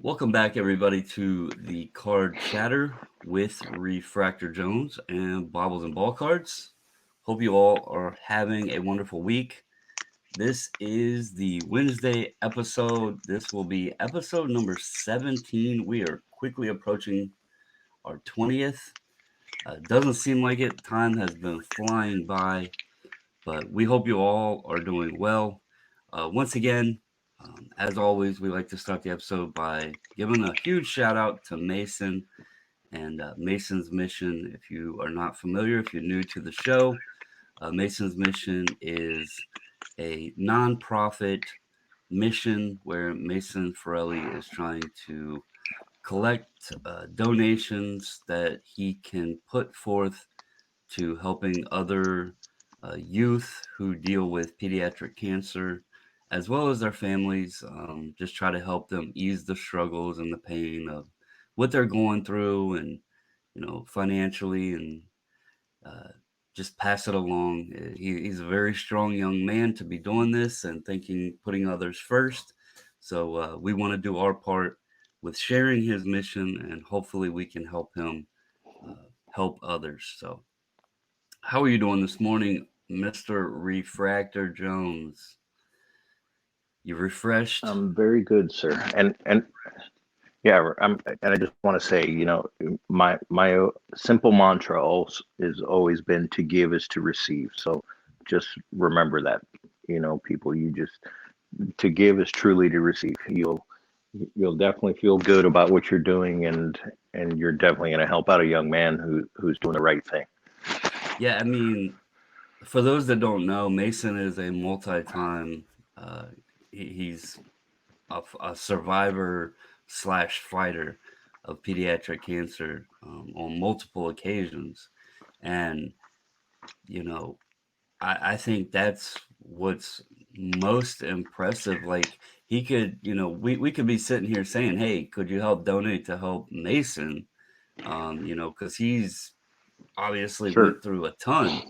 Welcome back, everybody, to the Card Chatter with Refractor Jones and Bobbles and Ball Cards. Hope you all are having a wonderful week. This is the Wednesday episode. This will be episode number 17. We are quickly approaching our 20th. Doesn't seem like it. Time has been flying by, but we hope you all are doing well. Once again, as always, we like to start the episode by giving a huge shout out to Mason and Mason's Mission. If you are not familiar, if you're new to the show, Mason's Mission is a nonprofit mission where Mason Forelli is trying to collect donations that he can put forth to helping other youth who deal with pediatric cancer, as well as their families. Just try to help them ease the struggles and the pain of what they're going through, and financially, and uh, just pass it along. He's a very strong young man to be doing this and putting others first. So we want to do our part with sharing his mission, and hopefully we can help him help others. So how are you doing this morning, Mr. Refractor Jones? You refreshed? I'm very good, sir. And yeah, and I just want to say, my simple mantra also is always been to give is to receive. So just remember that, people, you just to give is truly to receive. You'll definitely feel good about what you're doing, and you're definitely going to help out a young man who's doing the right thing. Yeah, I mean, for those that don't know, Mason is a multi-time. Uh, he's a survivor slash fighter of pediatric cancer on multiple occasions, and you know, I think that's what's most impressive. Like he could, we could be sitting here saying, "Hey, could you help donate to help Mason?" Because he's obviously Sure. went through a ton,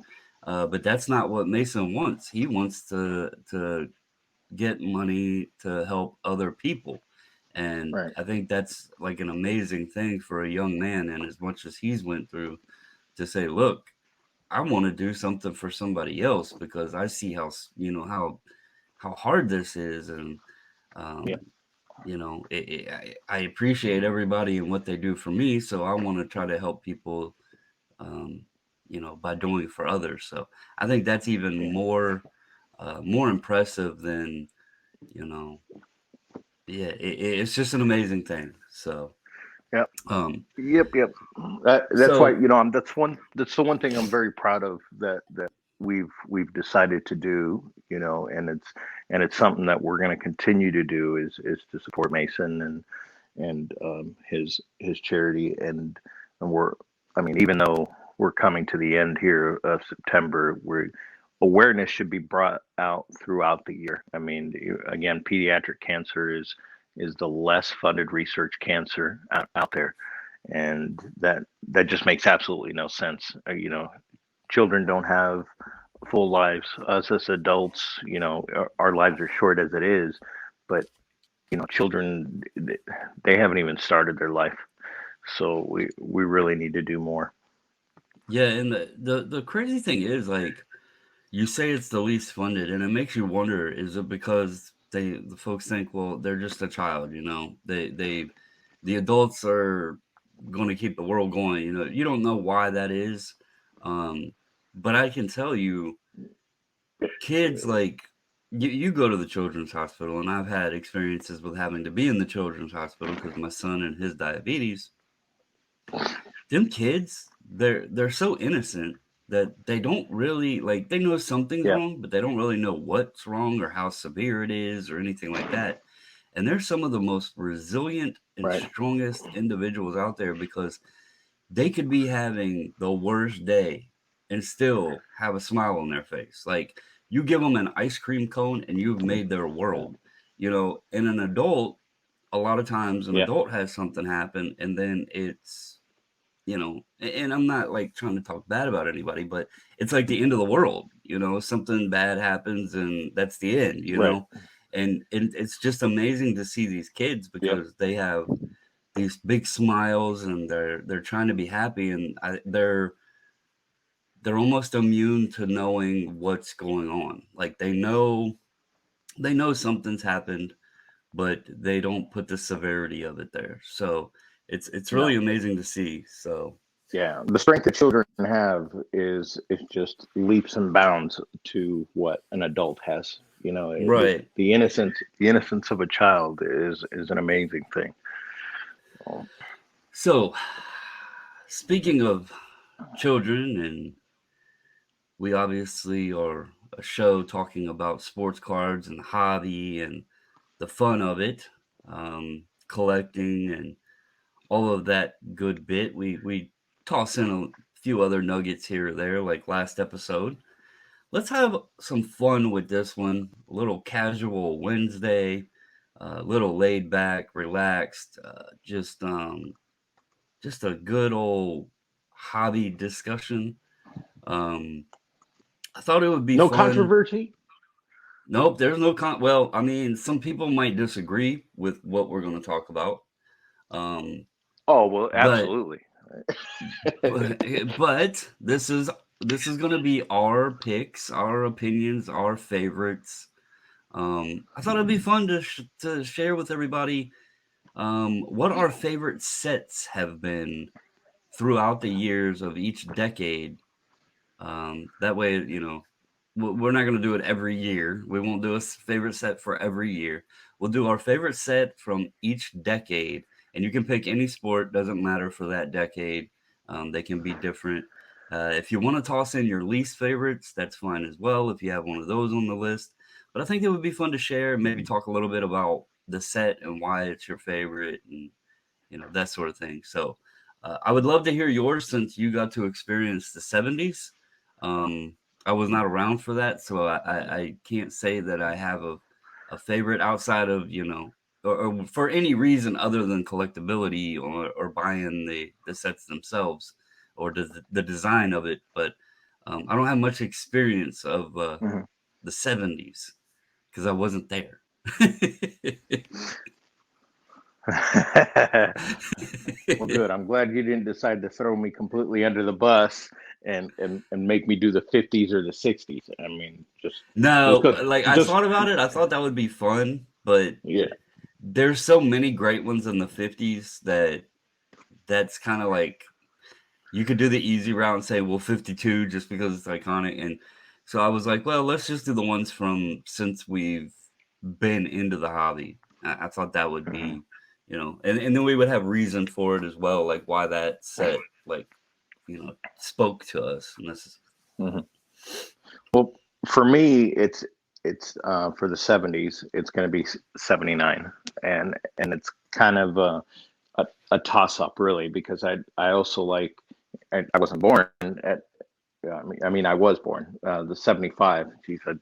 but that's not what Mason wants. He wants to get money to help other people, and Right. I think that's like an amazing thing for a young man. And as much as he's went through, to say, "Look, I want to do something for somebody else because I see how hard this is," and Yeah. um, I appreciate everybody and what they do for me, so I want to try to help people, um, by doing for others. So I think that's even Yeah. more impressive than you know. Yeah, it's just an amazing thing. So, Yeah. um, Yep. That's why, so that's the one thing I'm very proud of that we've decided to do, and it's something that we're going to continue to do is to support Mason and his charity, and we're, I mean, even though we're coming to the end here of September, we're awareness should be brought out throughout the year. I mean, again, pediatric cancer is the less funded research cancer out there, and that just makes absolutely no sense. Children don't have full lives. Us as adults, our lives are short as it is, but children, they haven't even started their life. So we really need to do more. yeah, and the crazy thing is, like, you say it's the least funded, and it makes you wonder: is it because the folks think, well, they're just a child, the adults are going to keep the world going. You don't know why that is, um, but I can tell you, kids like you go to the children's hospital, and I've had experiences with having to be in the children's hospital because my son and his diabetes. Them kids, they're so innocent that they don't really, like, they know something's Yeah. wrong, but they don't really know what's wrong or how severe it is or anything like that. And they're some of the most resilient and Right. strongest individuals out there because they could be having the worst day and still have a smile on their face. Like, you give them an ice cream cone and you've made their world. And an adult, a lot of times an Yeah. adult has something happen, and then it's, and I'm not like trying to talk bad about anybody, but it's like the end of the world. Something bad happens and that's the end. Right. and it's just amazing to see these kids Yep. because they have these big smiles and they're trying to be happy, and they're almost immune to knowing what's going on. Like they know something's happened, but they don't put the severity of it there. So it's really No. amazing to see. So Yeah. The strength that children have is just leaps and bounds to what an adult has. You know, right. the innocence of a child is an amazing thing. Um, So speaking of children, and we obviously are a show talking about sports cards and the hobby and the fun of it, collecting and all of that good bit. We toss in a few other nuggets here or there, like last episode. Let's have some fun with this one. A little casual Wednesday, a little laid back, relaxed, just a good old hobby discussion. Um, I thought it would be no fun. controversy. Nope, there's no well, I mean, some people might disagree with what we're going to talk about. Um, Oh well, but absolutely. but this is going to be our picks, our opinions, our favorites. I thought it'd be fun to share with everybody what our favorite sets have been throughout the years of each decade. That way, we're not going to do it every year. We won't do a favorite set for every year. We'll do our favorite set from each decade, and you can pick any sport. Doesn't matter for that decade. They can be different. If you want to toss in your least favorites, that's fine as well. If you have one of those on the list, but I think it would be fun to share and maybe talk a little bit about the set and why it's your favorite, and that sort of thing. So I would love to hear yours since you got to experience the 70s. um, I was not around for that, so I can't say that I have a favorite outside of or for any reason other than collectability or buying the sets themselves or the design of it. But I don't have much experience of Mhm. the 70s because I wasn't there. Well, good. I'm glad you didn't decide to throw me completely under the bus and make me do the 50s or the 60s. I mean, just No, because, like I just thought about it. I thought that would be fun, but yeah. there's so many great ones in the 50s that's kind of like you could do the easy route and say, well, 52 just because it's iconic. And so I was like, well, let's just do the ones from since we've been into the hobby. I thought that would Mhm, be, and then we would have reason for it as well, like why that set, like, spoke to us. And this is, mhm. Well, for me, it's for the 70s. It's going to be 79, and it's kind of a toss up, really, because I also like I wasn't born at I mean I was born the 75. Geez, I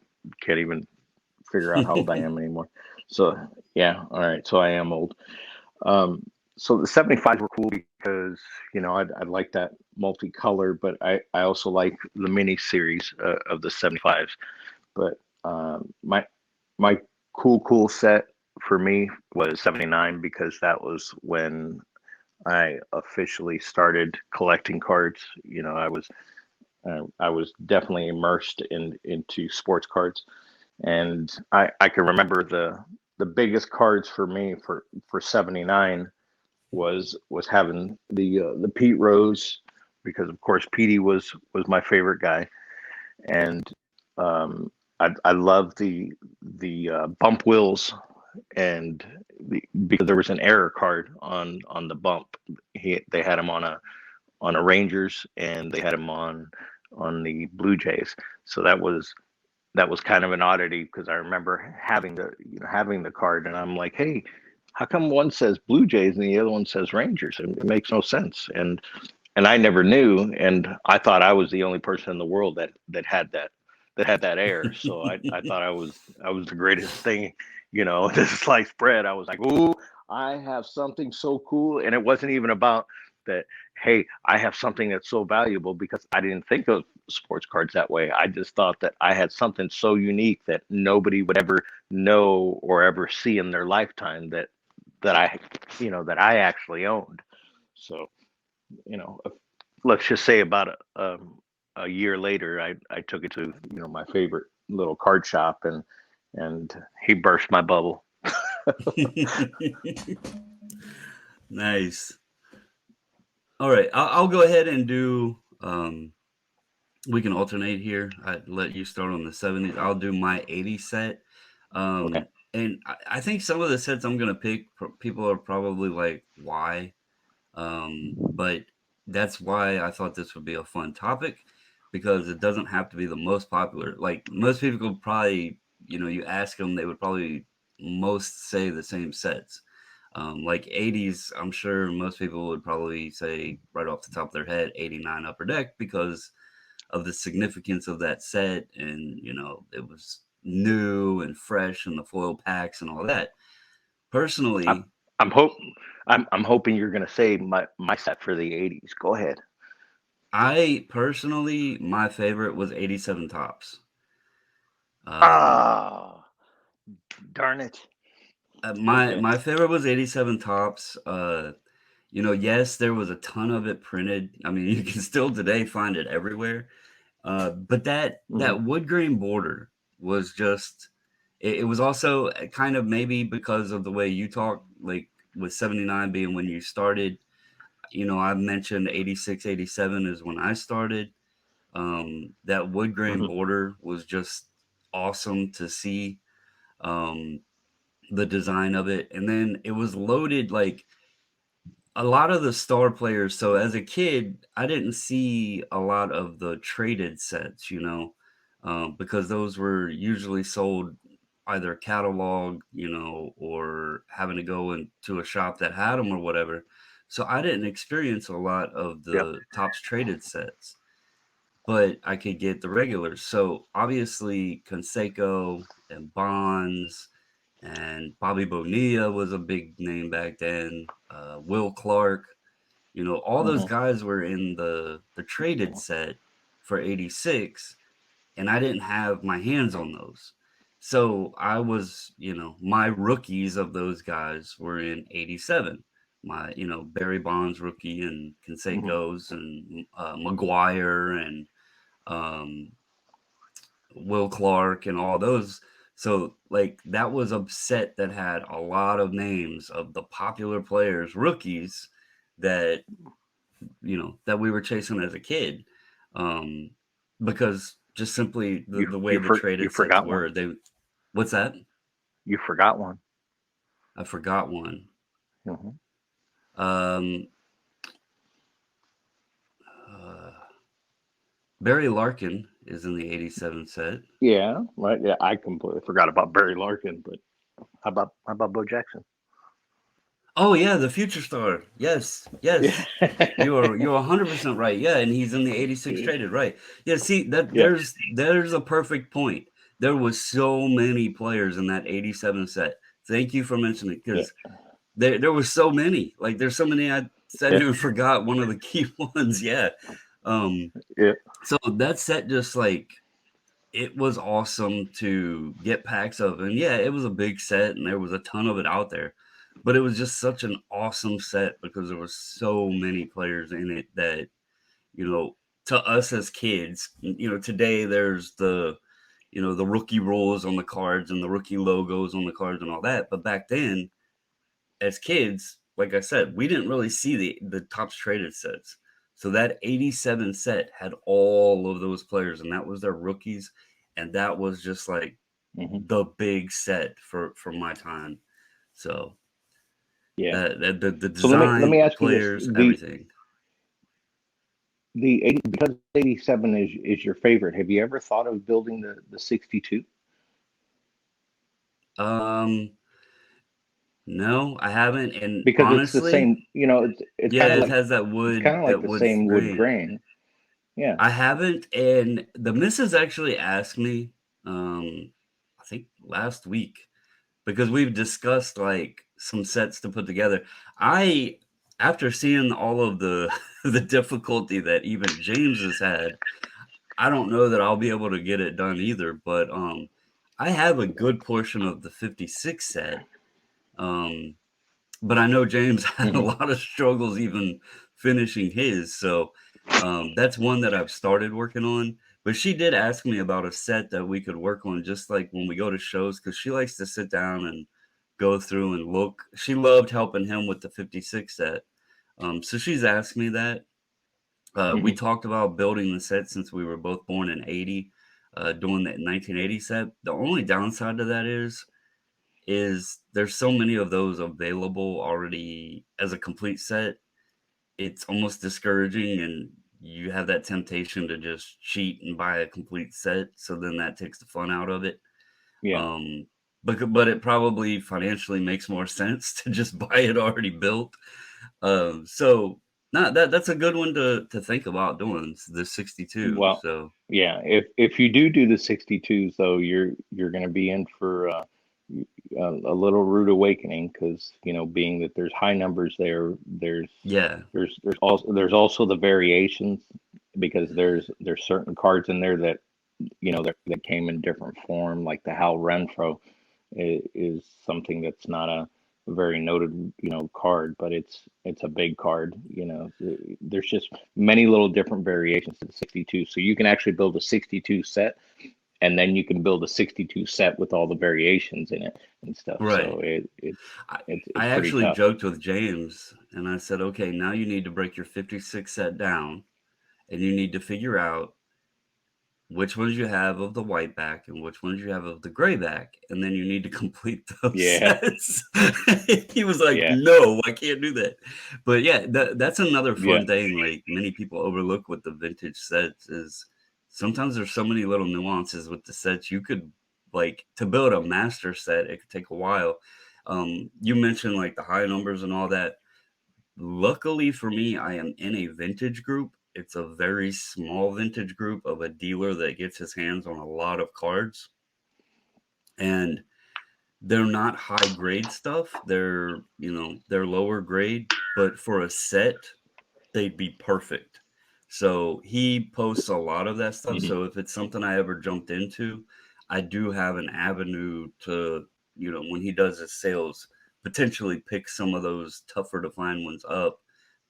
can't even figure out how old I am anymore. So yeah, all right. So I am old. Um, so the 75s were cool because I like that multicolor, but I also like the mini series of the 75s. But my cool set for me was 79 because that was when I officially started collecting cards. I was definitely immersed into sports cards, and I can remember the biggest cards for me for 79 was having the Pete Rose, because of course Petey was my favorite guy, and I love the bump wheels, and because there was an error card on the bump. They had him on a Rangers, and they had him on the Blue Jays. So that was kind of an oddity because I remember having the card, and I'm like, hey, how come one says Blue Jays and the other one says Rangers? It makes no sense. And I never knew, and I thought I was the only person in the world that had that air. So I thought I was the greatest thing, this sliced bread. I was like, ooh, I have something so cool, and it wasn't even about that, hey, I have something that's so valuable, because I didn't think of sports cards that way. I just thought that I had something so unique that nobody would ever know or ever see in their lifetime, that I, that I actually owned. So, let's just say about a year later, I took it to, my favorite little card shop, and he burst my bubble. Nice. All right, I'll go ahead and do. We can alternate here. I let you start on the 70s. I'll do my 80s set. Okay. And I think some of the sets I'm gonna pick, people are probably like, why? But that's why I thought this would be a fun topic, because it doesn't have to be the most popular. Like most people could probably, you ask them, they would probably most say the same sets. Like 80s, I'm sure most people would probably say right off the top of their head 89 Upper Deck, because of the significance of that set, and it was new and fresh, and the foil packs and all that. I'm Personally, I'm hope I'm hoping you're gonna say my set for the '80s. Go ahead. my favorite was 87 tops. Um, Ah, darn it. my Okay. my favorite was 87 tops. Yes, there was a ton of it printed. I mean, you can still today find it everywhere. But Hmm. that wood grain border was just. It was also kind of maybe because of the way you talk, like with 79 being when you started. I mentioned 86, 87 is when I started. That wood grain Hmm. border was just awesome to see. Um, the design of it, and then it was loaded like a lot of the star players. So as a kid, I didn't see a lot of the traded sets, because those were usually sold either catalog, or having to go into a shop that had them or whatever. So I didn't experience a lot of Yep. the tops traded sets, but I could get the regulars. So obviously Conseco and Bonds and Bobby Bonilla was a big name back then. Will Clark, all those Hmm. guys were in the traded set for 86, and I didn't have my hands on those. So I was, my rookies of those guys were in 87. My, Barry Bonds rookie, and Hmm. Canseco's, and McGuire, and um, Will Clark, and all those. So like that was a set that had a lot of names of the popular players, rookies, that that we were chasing as a kid, um, because just simply the way the You traded sets forgot one. were. They What's that? You forgot one. I forgot one. Hmm. Um, uh, Barry Larkin is in the 87 set. Yeah. Right. Yeah. I completely forgot about Barry Larkin, but how about Bo Jackson? Oh yeah, the future star. Yes, Yeah. yes. You're 100% right. Yeah, and he's in the 86 traded, right. Yeah, see that Yeah. there's a perfect point. There was so many players in that 87 set. Thank you for mentioning it, Yeah. because there were so many. Like there's so many I said Yeah. and forgot one of the key ones. Yeah. Um Yeah. so that set just like it was awesome to get packs of. And yeah, it was a big set and there was a ton of it out there. But it was just such an awesome set because there were so many players in it that, you know, to us as kids, today there's the rookie rules on the cards and the rookie logos on the cards and all that. But back then, as kids, like I said, we didn't really see the tops traded sets. So that 87 set had all of those players, and that was their rookies, and that was just like Hmm. the big set for my time. So Yeah. the So let me design, the ask you this: players, everything. the 80, because 87 is your favorite. Have you ever thought of building the 62? Um, no, I haven't, and Because it's the honestly, same. It's yeah, kind of it like has it's kind of like the wood same wood grain. grain. Yeah. I haven't, and the missus actually asked me, I think last week, because we've discussed like some sets to put together. I after seeing all of the the difficulty that even James has had, I don't know that I'll be able to get it done either. But I have a good portion of the 56 set. Um, but I know James had a Hmm. lot of struggles even finishing his. So that's one that I've started working on. But she did ask me about a set that we could work on just like when we go to shows, because she likes to sit down and go through and look. She loved helping him with the 56 set. So she's asked me that. We Hmm. talked about building the set since we were both born in 80, doing the 1980 set. The only downside to that is there's so many of those available already as a complete set. It's almost discouraging, and you have that temptation to just cheat and buy a complete set. So then that takes the fun out of it. Yeah. Um, but it probably financially makes more sense to just buy it already built. So that's a good one to think about doing the 62. Well, So yeah. If you do the 62s, though, you're going to be in for a little rude awakening because being that there's high numbers there, yeah, there's also the variations because there's certain cards in there that that came in different form, like the Hal Renfro is something that's not a very noted card, but it's a big card. There's just many little different variations to the 62, so you can actually build a 62 set, and then you can build a 62 set with all the variations in it and stuff. So right. I it's I pretty actually tough. joked with James and I said, okay, now you need to break your 56 set down and you need to figure out which ones you have of the white back and which ones you have of the gray back, and then you need to complete those Yeah, sets. He was like, yeah, "No, I can't do that." But yeah, that's another yeah, fun thing. Like many people overlook with the vintage sets is sometimes there's so many little nuances with the sets. You could like to build a master set, it could take a while. You mentioned like the high numbers and all that. Luckily for me, I am in a vintage group. It's a very small vintage group of a dealer that gets his hands on a lot of cards. And they're not high grade stuff. They're lower grade, but for a set, they'd be perfect. So he posts a lot of that stuff. hmm, So if it's something I ever jumped into, I do have an avenue to, when he does his sales, potentially pick some of those tougher to find ones up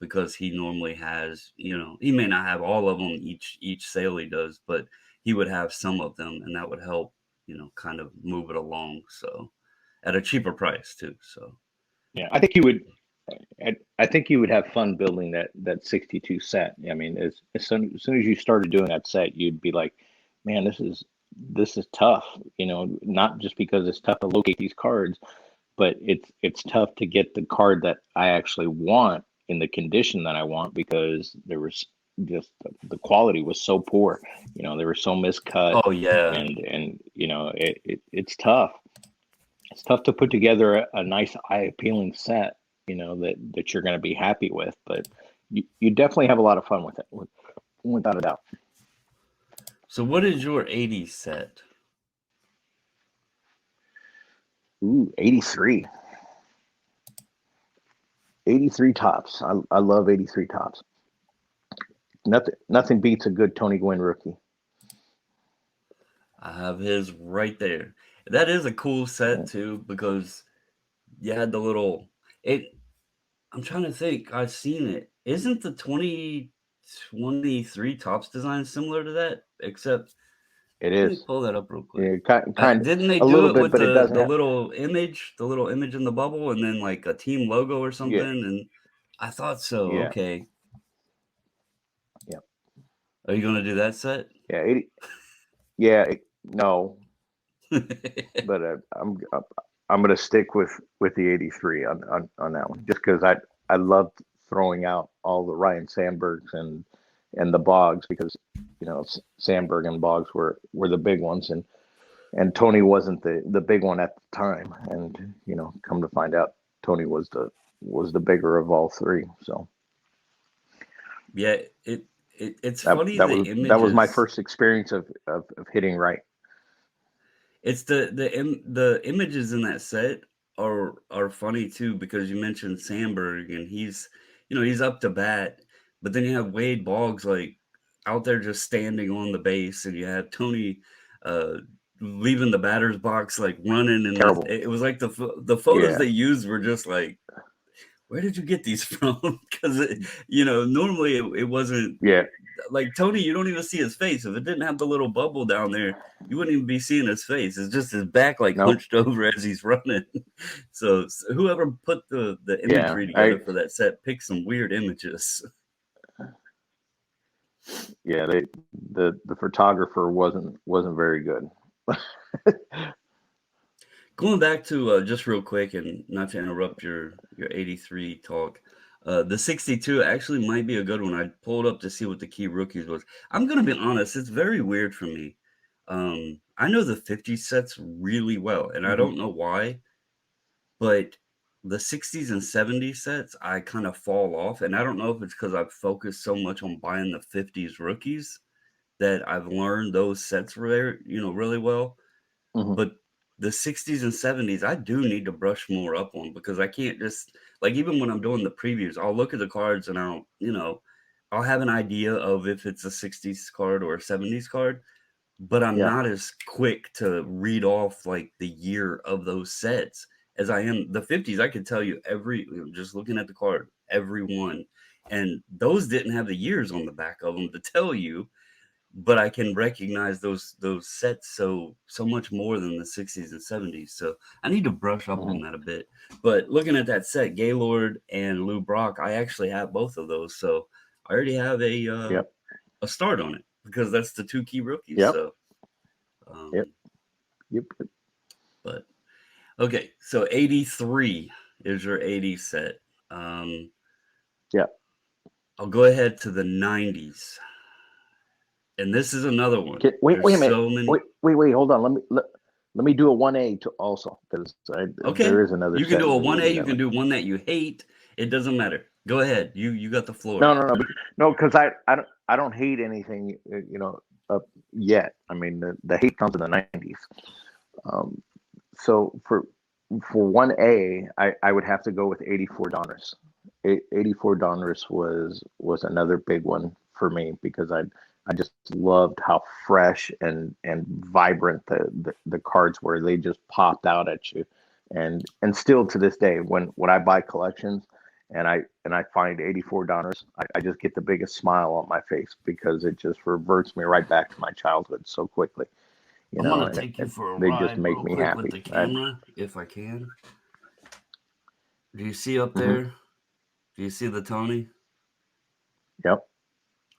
because he normally has, he may not have all of them each sale he does, but he would have some of them and that would help, kind of move it along. So at a cheaper price too. So yeah. I think you would have fun building that 62 set. I mean, as soon as you started doing that set, you'd be like, man, this is tough. Not just because it's tough to locate these cards, but it's tough to get the card that I actually want in the condition that I want because there was just the quality was so poor. They were so miscut, oh yeah. and it's tough. It's tough to put together a nice eye appealing set, that you're going to be happy with, but you definitely have a lot of fun with it, without a doubt. So what is your 80s set? Ooh, 83. 83 tops. I love 83 tops. Nothing beats a good Tony Gwynn rookie. I have his right there. That is a cool set Yeah, too because you had the little it I'm trying to think. I've seen it. Isn't the 2023 tops design similar to that? Except it let me is. pull that up real quick. Yeah, kind Didn't they a do little it bit, with but it doesn't the have. little image in the bubble and then like a team logo or something? Yeah, And I thought so. yeah, Okay. yeah, Are you gonna do that set? yeah. 80. Yeah, no, but I'm gonna stick with the 83 on that one, just because I loved throwing out all the Ryan Sandbergs and the Boggs because Sandberg and Boggs were the big ones, and Tony wasn't the big one at the time, and come to find out Tony was the bigger of all three. So Yeah, it's that funny that the was that was my images. first experience of hitting right. It's the images in that set are funny too because you mentioned Sandberg and he's he's up to bat. But then you have Wade Boggs like out there just standing on the base, and you have Tony uh, leaving the batter's box like running, and Terrible. it was like the photos Yeah. they used were just like, where did you get these from? Because normally it wasn't Yeah. like Tony. You don't even see his face if it didn't have the little bubble down there. You wouldn't even be seeing his face. It's just his back like Nope. hunched over as he's running. So whoever put the Yeah. imagery together for that set picked some weird images. Yeah. The photographer wasn't very good. Going back to just real quick, and not to interrupt your 83 talk, the 62 actually might be a good one. I pulled up to see what the key rookies was. I'm gonna be honest, it's very weird for me. I know the 50 sets really well, and I Hmm. don't know why, but the 60s and 70s sets I kind of fall off, and I don't know if it's because I've focused so much on buying the 50s rookies that I've learned those sets really well. Hmm. But the 60s and 70s, I do need to brush more up on, because I can't just like, even when I'm doing the previews, I'll look at the cards and I'll have an idea of if it's a 60s card or a 70s card, but I'm Yeah. not as quick to read off like the year of those sets as I am the 50s. I could tell you just looking at the card, every one. And those didn't have the years on the back of them to tell you, but I can recognize those sets so much more than the 60s and 70s. So I need to brush up Hmm. on that a bit. But looking at that set, Gaylord and Lou Brock, I actually have both of those. So I already have Yep. a start on it, because that's the two key rookies. Yep. So Yep. um Yep. but okay, so 83 is your 80 set. Um Yep. I'll go ahead to the 90s. And this is another one. Wait. There's Wait a minute. so many. Wait. Hold on. Let me do a 1A to also, because Okay. there is another You can set do a 1A, you can incidentally. do one that you hate. It doesn't matter. Go ahead. You got the No, floor. no, no, no, because I don't hate anything, yet. I mean, the hate comes in the 90s. Um, so for 1A, I would have to go with 84 Donruss. 84 Donruss was another big one for me, because I just loved how fresh and vibrant the cards were. They just popped out at you, and still to this day, when I buy collections and I find 84 Donruss, I just get the biggest smile on my face, because it just reverts me right back to my childhood so quickly, I'm going to and take you for a they just ride make real me quick with happy. the camera, if I can. Do you see up Hmm. there? Do you see the Tony? Yep.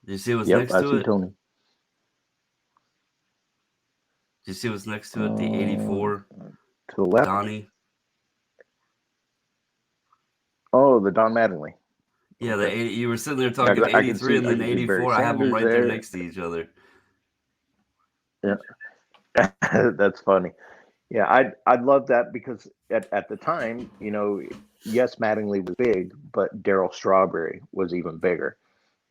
Do you see what's Yep. next I to see it? Tony. Do you see what's next to it? The Uh, 84 to the left. Donnie? Oh, the Don Mattingly. Yeah, the Okay. 80. You were sitting there Yeah, talking I can 83 see and then Barry 84. I have them Sanders right there there. next to each other. Yeah. That's funny. Yeah, I'd love that, because at the time, yes, Mattingly was big, but Daryl Strawberry was even bigger.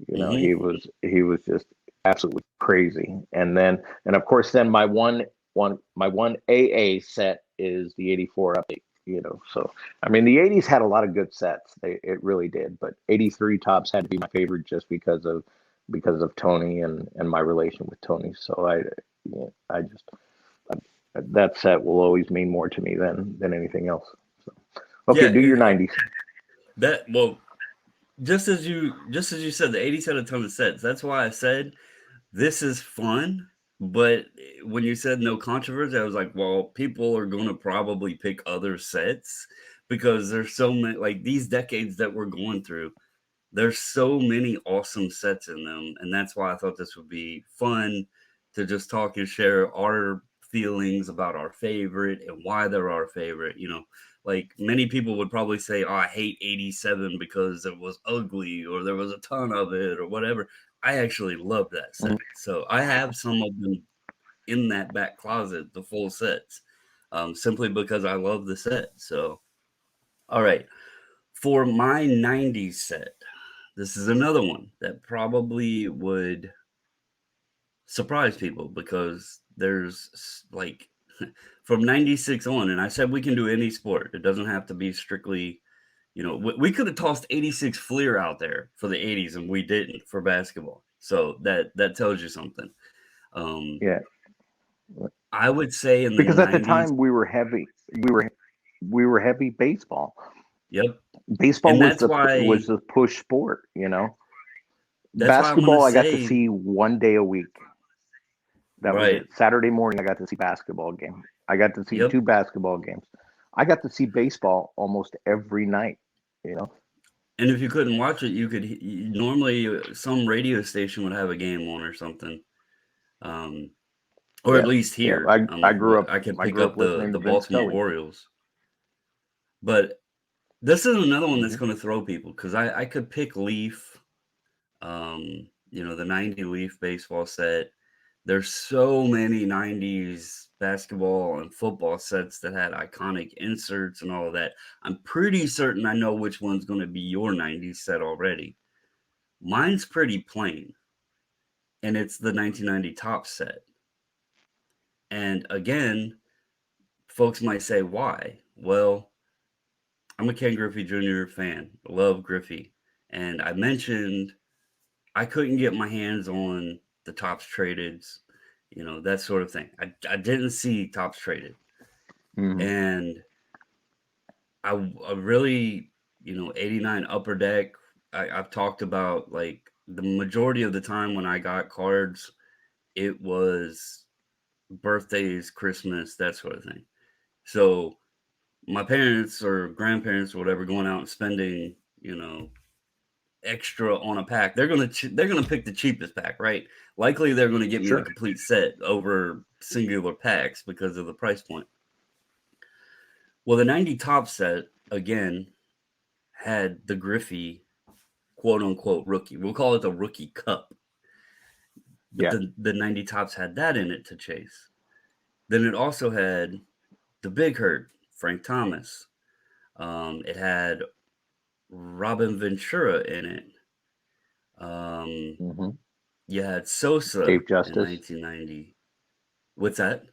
Hmm. He was just absolutely crazy. And of course, then my one AA set is the 84 update. So I mean, the 80s had a lot of good sets. It really did. But 83 tops had to be my favorite, just because of Tony and my relation with Tony. So I just I, that set will always mean more to me than anything else. So okay, Yeah, do your 90s. well, just as you said, the 80s had a ton of sets. That's why I said this is fun. But when you said no controversy, I was like, well, people are going to probably pick other sets, because there's so many, like these decades that we're going through. There's so many awesome sets in them, and that's why I thought this would be fun to just talk and share our feelings about our favorite and why they're our favorite. Like many people would probably say, "Oh, I hate 87 because it was ugly or there was a ton of it or whatever." I actually love that set. So I have some of them in that back closet, the full sets, simply because I love the set. So, all right. For my 90s set, this is another one that probably would surprise people, because there's like from 96 on, and I said we can do any sport. It doesn't have to be strictly We could have tossed 86 Fleer out there for the 80s, and we didn't for basketball. So that tells you something. Um, Yeah, I would say in the because at the 90s, time we were heavy. We were heavy baseball. yep. Baseball And was the push sport. that's why I'm gonna Basketball I got to say, see one day a week. That was right. it. Saturday morning I got to see basketball game. I got to see Yep. two basketball games. I got to see baseball almost every night. You know. And if you couldn't watch it, normally some radio station would have a game on or something. Um, or at Yeah, least yeah. here, I grew up. I could I pick grew up up the listening to Vince Baltimore Scully. Orioles. But this is another one that's Hmm. going to throw people because I could pick Leaf, the 90 Leaf baseball set. There's so many 90s basketball and football sets that had iconic inserts and all of that. I'm pretty certain I know which one's going to be your 90s set already. Mine's pretty plain, and it's the 1990 Top set. And again, folks might say, why? Well, I'm a Ken Griffey Jr. fan. Love Griffey. And I mentioned I couldn't get my hands on the Tops traded, that sort of thing. I didn't see Tops traded. Hmm. And I really, 89 Upper Deck, I've talked about like the majority of the time when I got cards, it was birthdays, Christmas, that sort of thing. So my parents or grandparents or whatever going out and spending, extra on a pack, they're gonna pick the cheapest pack, right? Likely they're gonna get me the Sure. complete set over singular packs because of the price point. Well, the 90 Top set again had the Griffey quote unquote rookie. We'll call it the rookie cup. But Yeah. the 90 Tops had that in it to chase. Then it also had the Big Hurt, Frank Thomas. It had Robin Ventura in it. Um, Hmm. you had Sosa Dave in Justice. 1990. What's that?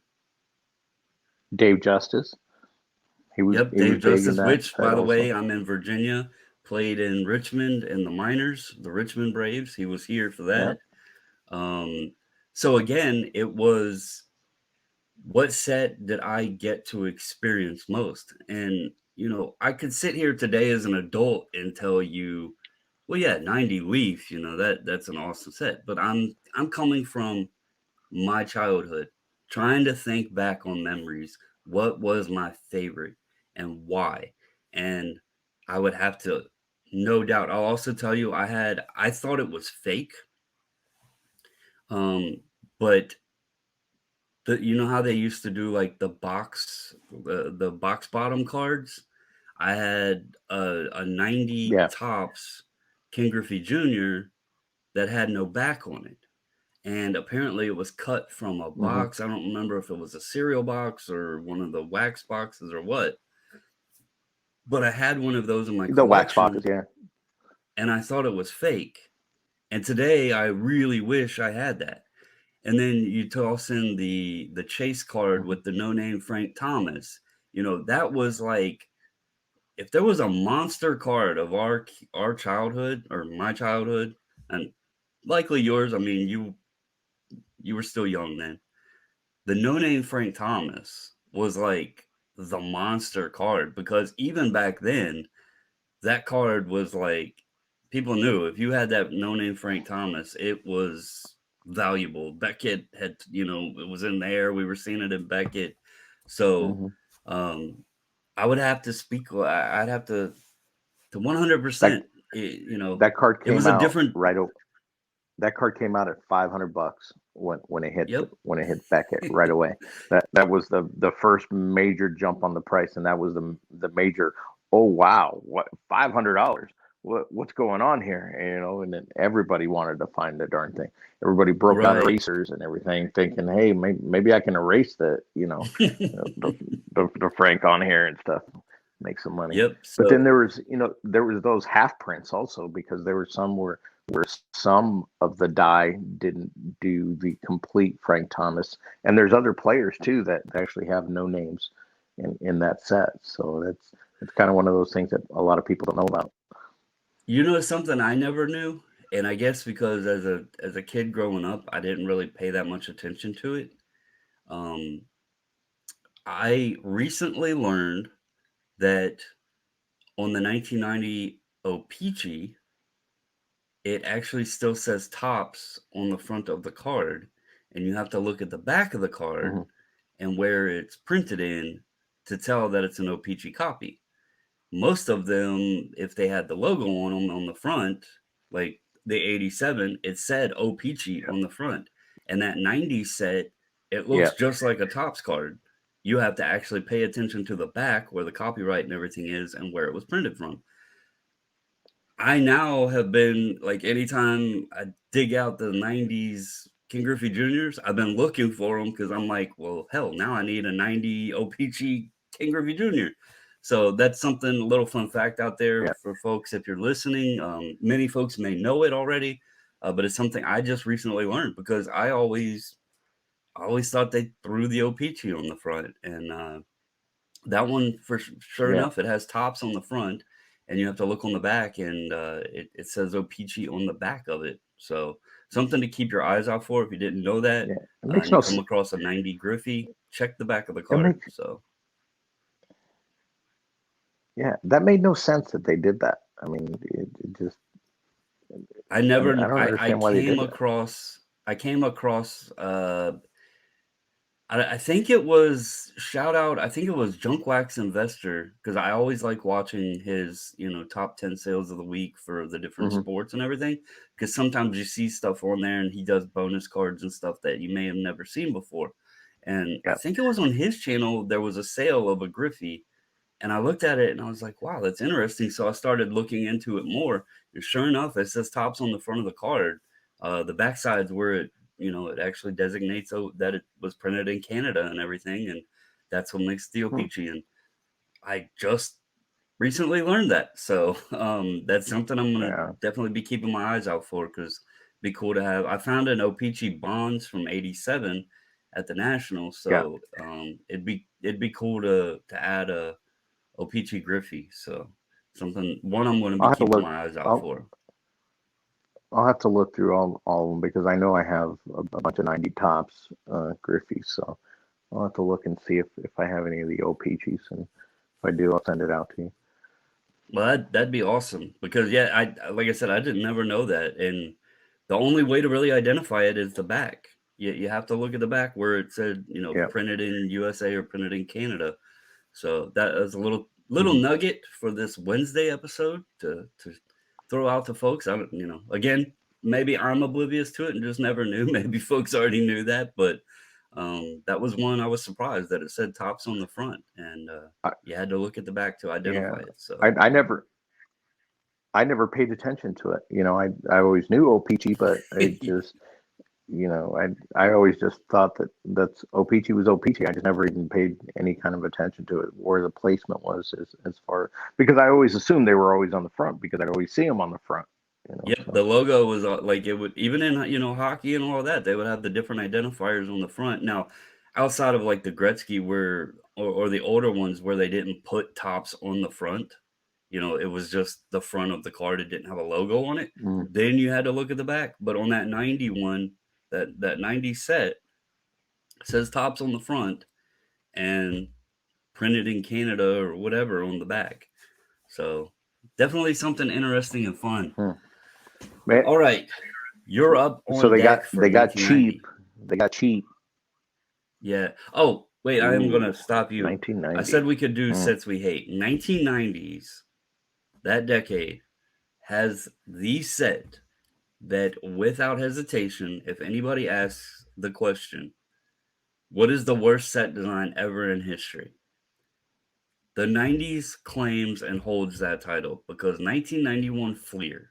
Dave Justice. He was Yep, he was Dave big in Justice, that which, set by the way, also. I'm in Virginia, played in Richmond in the minors, the Richmond Braves. He was here for Yeah. that. Um, so again, it was what set did I get to experience most? And, I could sit here today as an adult and tell you, well, yeah, 90 Leaf, that's an awesome set. But I'm coming from my childhood, trying to think back on memories. What was my favorite and why? And I would have to, no doubt. I'll also tell you, I thought it was fake. Um, but you know how they used to do like the box bottom cards. I had a 90 Yeah. Tops King Griffey Jr. that had no back on it. And apparently it was cut from a Hmm. box. I don't remember if it was a cereal box or one of the wax boxes or what, but I had one of those in my The wax boxes. collection Yeah. and I thought it was fake. And today I really wish I had that. And then you toss in the chase card Hmm. with the no name Frank Thomas. That was like if there was a monster card of our childhood or my childhood and likely yours. I mean, you were still young then. The no name Frank Thomas was like the monster card because even back then, that card was like people knew if you had that no name Frank Thomas, it was valuable. Beckett had, it was in there. We were seeing it in Beckett. So Hmm. um, I would have to speak, I'd have to That 100%, that card it was came a out different, right. That card came out at $500 yep, when it hit Beckett right away. That was the first major jump on the price, and that was the major. Oh wow, what $500? What's going on here? And then everybody wanted to find the darn thing. Everybody broke out right. erasers and everything, thinking, hey, maybe I can erase the Frank on here and stuff, make some money. Yep. But then So, there was those half prints also because there were some where some of the die didn't do the complete Frank Thomas, and there's other players too that actually have no names in that set. So It's kind of one of those things that a lot of people don't know about. You know, something I never knew, and I guess because as a kid growing up, I didn't really pay that much attention to it. Um, I recently learned that on the 1990 O-Pee-Chee, it actually still says Tops on the front of the card, and you have to look at the back of the card Hmm. and where it's printed in to tell that it's an O-Pee-Chee copy. Most of them, if they had the logo on them on the front, like the 87, it said O-Pee-Chee Yeah. on the front. And that 90 set, it Yeah. looks just like a Tops card. You have to actually pay attention to the back where the copyright and everything is and where it was printed from. I now have been like anytime I dig out the 90s King Griffey Juniors, I've been looking for them because I'm like, well, hell, now I need a 90 O-Pee-Chee King Griffey Jr. So that's something, a little fun fact out there Yeah. for folks if you're listening. Many folks may know it already, but it's something I just recently learned because I always thought they threw the O-Pee-Chee on the front, and that one, for sure Yeah. enough, it has Tops on the front, and you have to look on the back, and it says O-Pee-Chee on the back of it. So something to keep your eyes out for if you didn't know that, Yeah. It makes and you no. come across a 90 Griffey, check the back of the It card. makes. So Yeah. That made no sense that they did that. I mean, it just. I I never, mean, I don't I understand why they came did that. across, I think it was shout out. I think it was Junk Wax Investor because I always like watching his, top 10 sales of the week for the different Hmm. sports and everything. Because sometimes you see stuff on there and he does bonus cards and stuff that you may have never seen before. And I Yeah. think it was on his channel, there was a sale of a Griffey. And I looked at it and I was like, wow, that's interesting. So I started looking into it more. And sure enough, it says Tops on the front of the card. The backside's where it actually designates that it was printed in Canada and everything. And that's what makes the Hmm. OPG. And I just recently learned that. So that's something I'm going to Yeah. definitely be keeping my eyes out for because it'd be cool to have. I found an OPG bonds from 87 at the National. Yeah. So it'd be cool to add a O-Pee-Chee Griffey. So something one I'm going to be I'll have to keeping look. my eyes out I'll for. I'll have to look through all of them because I know I have a bunch of 90 tops, Griffies. So I'll have to look and see if I have any of the OPGs, and if I do, I'll send it out to you. Well, that'd be awesome because yeah, like I said, I didn't never know that, and the only way to really identify it is the back. You have to look at the back where it said Yeah. printed in USA or printed in Canada. So that is a little Hmm. nugget for this Wednesday episode to throw out to folks. I don't, again, maybe I'm oblivious to it and just never knew. Maybe folks already knew that, but that was one I was surprised that it said Tops on the front, and I, you had to look at the back to yeah. identify it. So I never paid attention to it. I always knew OPG, but I just I always just thought that's OPG was OPG. I just never even paid any kind of attention to it where the placement was as far because I always assumed they were always on the front because I'd always see them on the front. Yep, So the logo was like it would even in hockey and all that they would have the different identifiers on the front. Now, outside of like the Gretzky where or the older ones where they didn't put Tops on the front, it was just the front of the card. It didn't have a logo on it. mm, Then you had to look at the back. But on that 91, that 90 set says Tops on the front and printed in Canada or whatever on the back. So definitely something interesting and fun. mm. Man, All right. You're up so on deck for they got cheap. 1990. They got cheap. Yeah. Oh, wait, I am going to Ooh, stop you. I 1990. said we could do Mm. sets we hate. 1990s, that decade, has the set that, without hesitation, if anybody asks the question, what is the worst set design ever in history? The 90s claims and holds that title because 1991 Fleer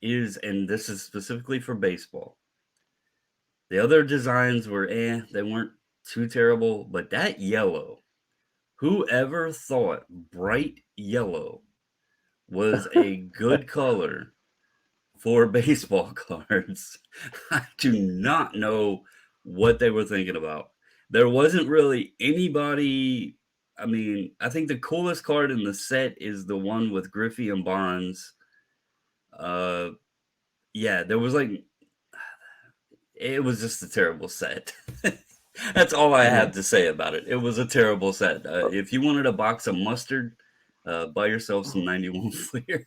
is, and this is specifically for baseball. The other designs were they weren't too terrible, but that yellow, whoever thought bright yellow was a good color for baseball cards? I do not know what they were thinking about. There wasn't really anybody. I mean, I think the coolest card in the set is the one with Griffey and Barnes. Yeah, there was like, it was just a terrible set. That's all I Yeah. have to say about it. It was a terrible set. Uh, If you wanted a box of mustard, buy yourself some 91 Fleer.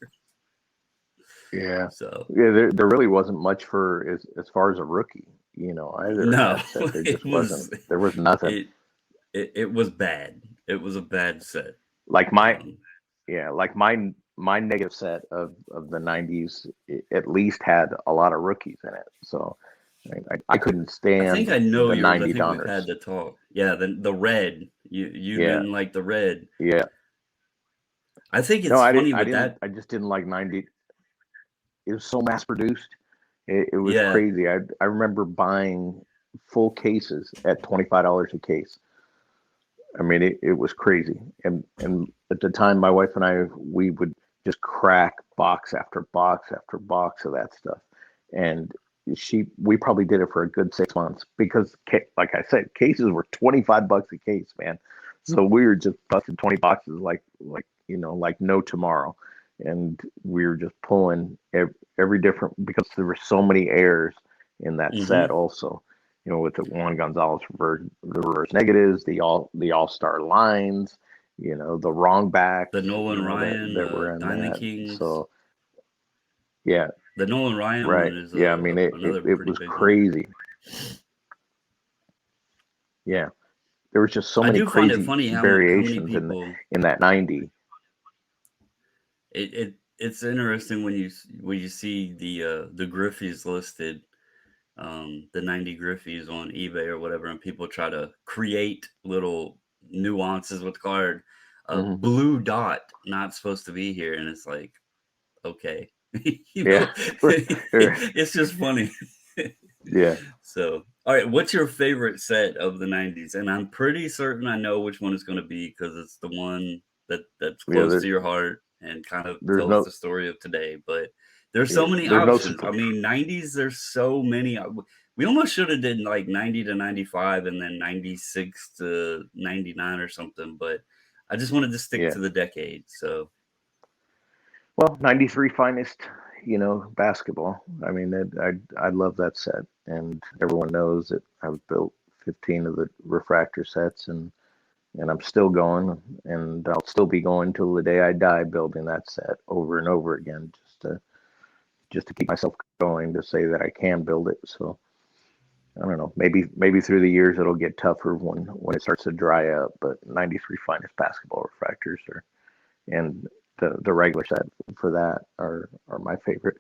Yeah. So, Yeah, there really wasn't much for as far as a rookie, either in no, that set. There it just wasn't. was There was nothing. it it was bad. It was a bad set. Like my Um, Yeah, like my negative set of the '90s at least had a lot of rookies in it. So I couldn't I think stand I know the yours. I '90 think we've had Donners. the talk. Yeah, the red. You Yeah, didn't like the red. yeah. I think No, it's funny with that. I just didn't like '90. It was so mass produced. It was Yeah, crazy. I remember buying full cases at $25 a case. I mean, it was crazy. And at the time, my wife and we would just crack box after box after box of that stuff. And we probably did it for a good 6 months because, like I said, cases were $25 a case, man. So we were just busting 20 boxes like no tomorrow. And we were just pulling every different, because there were so many errors in that set hmm also, with the Juan Gonzalez reverse negatives, the all star lines, the wrong backs, the Nolan Ryan that were in Diamond that. Kings. So yeah, The Nolan Ryan right. one is Yeah, I mean another it pretty was big one. crazy. Yeah, there was just so I many do find it crazy funny how many variations people. in that 90. It's interesting when you see the Griffies listed, the 90 Griffies on eBay or whatever, and people try to create little nuances with the card. Hmm. Blue dot not supposed to be here, and it's like, okay, Yeah. it's just funny. Yeah. So, all right, what's your favorite set of the 90s? And I'm pretty certain I know which one it's going to be because it's the one that's Yeah, close to your heart and kind of there's tells no the story of today. But there's so yeah, many there's no options. I support. mean, 90s, there's so many. We almost should have did like 90 to 95 and then 96 to 99 or something, but I just wanted to stick Yeah. to the decade. So, Well, '93 finest, basketball. I mean, I love that set, and everyone knows that I've built 15 of the refractor sets, and I'm still going, and I'll still be going till the day I die, building that set over and over again, just to keep myself going, to say that I can build it. So I don't know. Maybe through the years it'll get tougher when it starts to dry up. But '93 finest basketball refractors and the regular set for that are my favorite.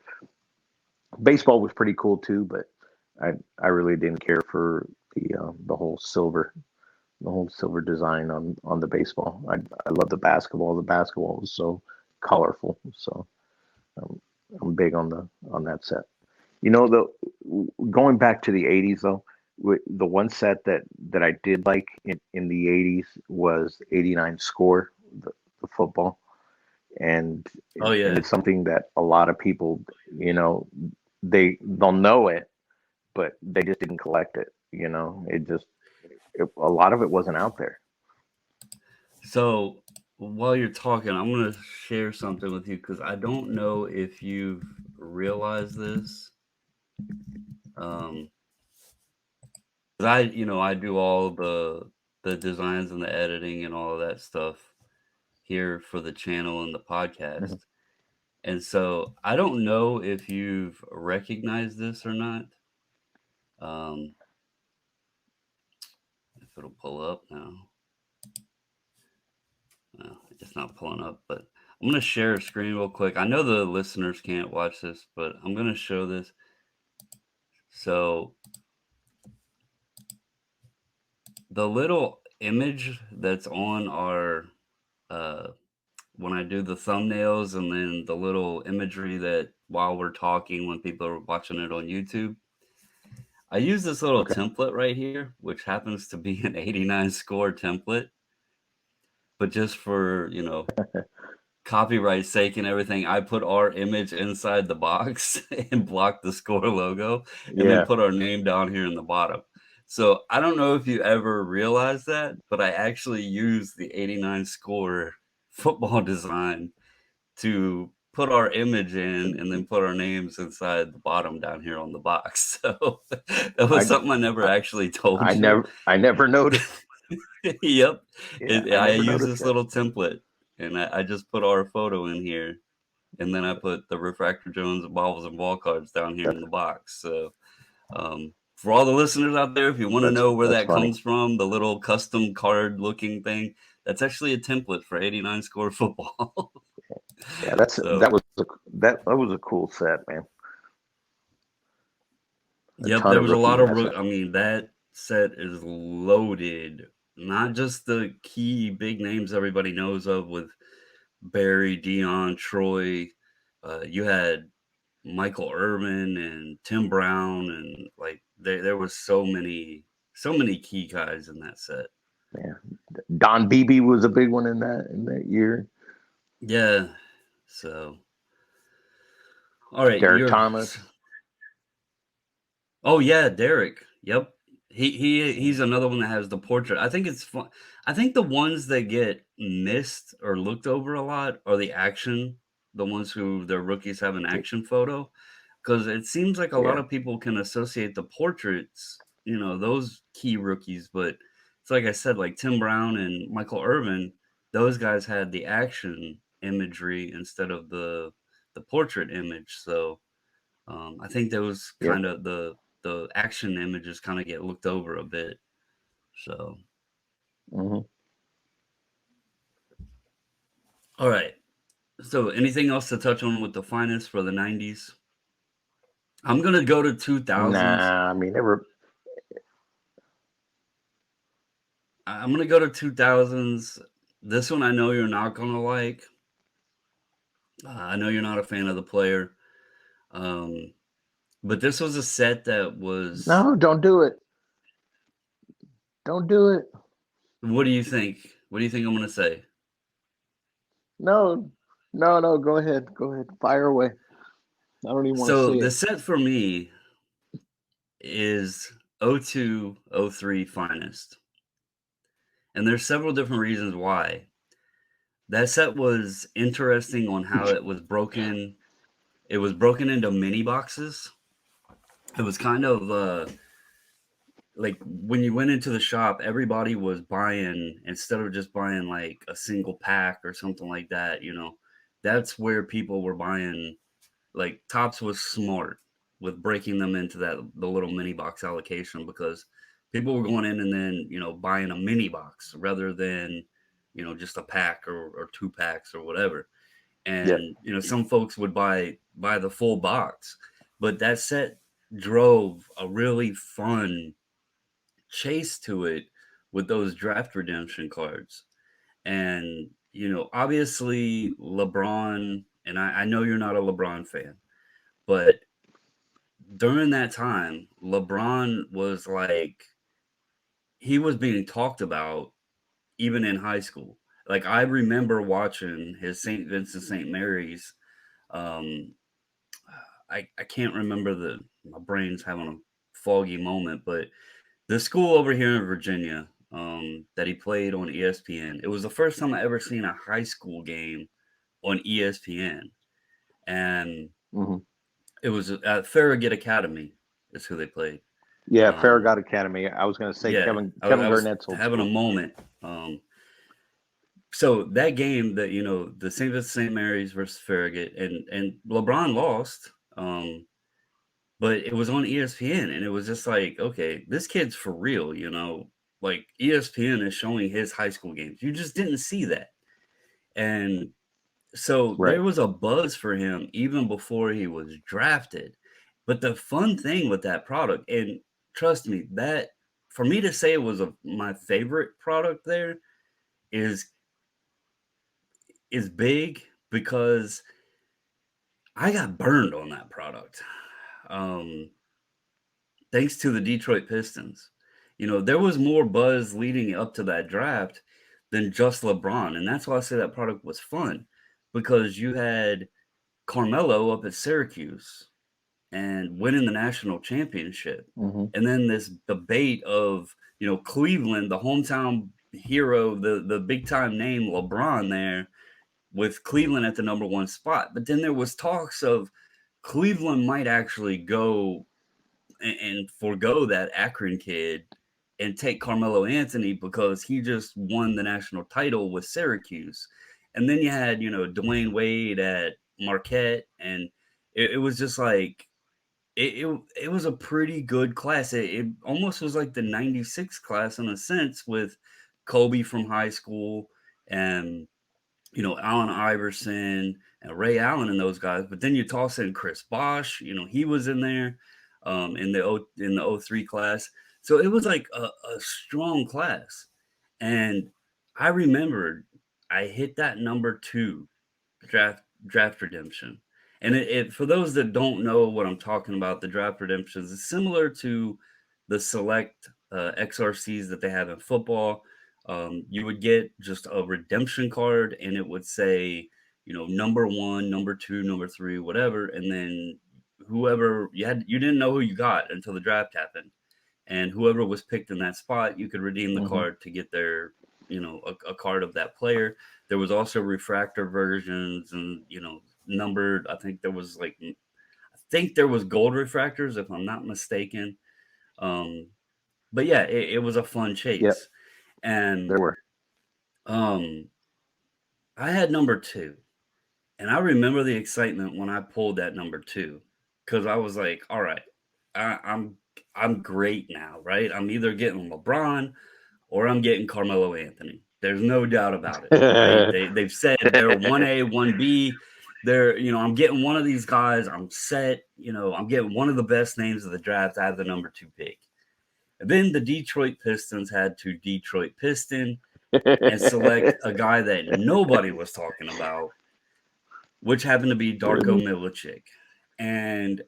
Baseball was pretty cool too, but I really didn't care for the whole silver design on the baseball. I love the basketball. The basketball was so colorful. So um, I'm big on that set. Going back to the '80s though, the one set that I did like in the '80s was '89 Score, the football, and oh and yeah. it's something that a lot of people, you know, they'll know it, but they just didn't collect it. A lot of it wasn't out there. So while you're talking, I'm going to share something with you because I don't know if you've realized this. Um, 'Cause I do all the designs and the editing and all of that stuff here for the channel and the Mhm. podcast. And so I don't know if you've recognized this or not. Um, if it'll pull up now. No, it's not pulling up, but I'm going to share a screen real quick. I know the listeners can't watch this, but I'm going to show this. So the little image that's on our uh, when I do the thumbnails and then the little imagery that while we're talking when people are watching it on YouTube, I use this little Okay. template right here, which happens to be an 89 score template, but just for, copyright sake and everything, I put our image inside the box and block the score logo and then Yeah. put our name down here in the bottom. So I don't know if you ever realized that, but I actually used the 89 score football design to put our image in and then put our names inside the bottom down here on the box. So that was I, something I never I actually told you. I never noticed. Yep. Yeah, I I never use noticed this that. little template and I just put our photo in here and then I put the Refractor Jones Bobbles and Ball cards down here That's in the box. So for all the listeners out there, if you want to know where that's that funny. comes from, the little custom card looking thing, that's actually a template for 89 score football. Yeah, So that was a cool set, man. A yep, ton there of was a rookies lot in of. that set. I mean, that set is loaded. Not just the key big names everybody knows of with Barry, Dion, Troy. You had Michael Irvin and Tim Brown, and like there was so many key guys in that set. Yeah, Don Beebe was a big one in that year. Yeah. So all right, Derek you're. Thomas. Oh yeah, Derek. Yep. Yeah, He's another one that has the portrait. I think it's fun. I think the ones that get missed or looked over a lot are the action, the ones who their rookies have an action photo, because it seems like a lot yeah, of people can associate the portraits, those key rookies, but it's like I said, like Tim Brown and Michael Irvin, those guys had the action imagery instead of the portrait image. So I think those yep. kind of the action images kind of get looked over a bit. So, Hmm. all right. So, anything else to touch on with the finest for the '90s? I'm gonna go to 2000s. Nah, I mean, never. I'm gonna go to 2000s. This one I know you're not gonna like. I know you're not a fan of the player, um, but this was a set that was. No, don't do it. Don't do it. What do you think? What do you think I'm gonna say? No, no. Go ahead. Go ahead. Fire away. I don't even want to So see the it. set for me is 02, 03 finest. And there's several different reasons why. That set was interesting on how it was broken. It was broken into mini boxes. It was kind of like when you went into the shop, everybody was buying instead of just buying like a single pack or something like that, That's where people were buying. Like Tops was smart with breaking them into the little mini box allocation because people were going in and then buying a mini box rather than just a pack or two packs or whatever. Yep. And some folks would buy the full box, but that set drove a really fun chase to it with those draft redemption cards. And obviously LeBron, and I know you're not a LeBron fan, but during that time, LeBron was like he was being talked about even in high school. Like I remember watching his St. Vincent St. Mary's. Um, I can't remember my brain's having a foggy moment, but the school over here in Virginia that he played on ESPN. It was the first time I ever seen a high school game on ESPN, and Hmm. it was at Farragut Academy. Is who they played. Yeah, Um, Farragut Academy. I was going to say Yeah, Kevin I was Garnett's old having a school. moment. So that game that the St. Vincent St. Mary's versus Farragut and LeBron lost, but it was on ESPN and it was just like, okay, this kid's for real, like ESPN is showing his high school games. You just didn't see that, and so Right. there was a buzz for him even before he was drafted. But the fun thing with that product, and trust me, that for me to say it was my favorite product there is is big because I got burned on that product. Um, Thanks to the Detroit Pistons. There was more buzz leading up to that draft than just LeBron. And that's why I say that product was fun because you had Carmelo up at Syracuse and winning the national championship. Hmm. And then this debate of, Cleveland, the hometown hero, the big time name LeBron there, with Cleveland at the number one spot. But then there was talks of Cleveland might actually go and forego that Akron kid and take Carmelo Anthony because he just won the national title with Syracuse. And then you had, Dwayne Wade at Marquette, and it was just like it was a pretty good class. It almost was like the 96 class in a sense, with Kobe from high school and Allen Iverson and Ray Allen and those guys. But then you toss in Chris Bosh, he was in there in the '03 class. So it was like a strong class. And I remembered I hit that number 2 draft redemption. And it for those that don't know what I'm talking about, the draft redemptions is similar to the select XRCs that they have in football. You would get just a redemption card, and it would say, number 1, number 2, number 3, whatever, and then whoever you didn't know who you got until the draft happened, and whoever was picked in that spot, you could redeem the Hmm. card to get their, a card of that player. There was also refractor versions, and numbered. I think there was gold refractors, if I'm not mistaken. Um, but yeah, it was a fun Yep, chase. And there were. um, I had number 2, and I remember the excitement when I pulled that number 2, because I was like, all right, I'm great now, right? I'm either getting LeBron or I'm getting Carmelo Anthony. There's no doubt about it, right? They've said they're 1A, 1B. I'm getting one of these guys. I'm set. I'm getting one of the best names of the draft. I have the number 2 pick. And then the Detroit Pistons had to Detroit Piston and select a guy that nobody was talking about, which happened to be Darko Milicic. And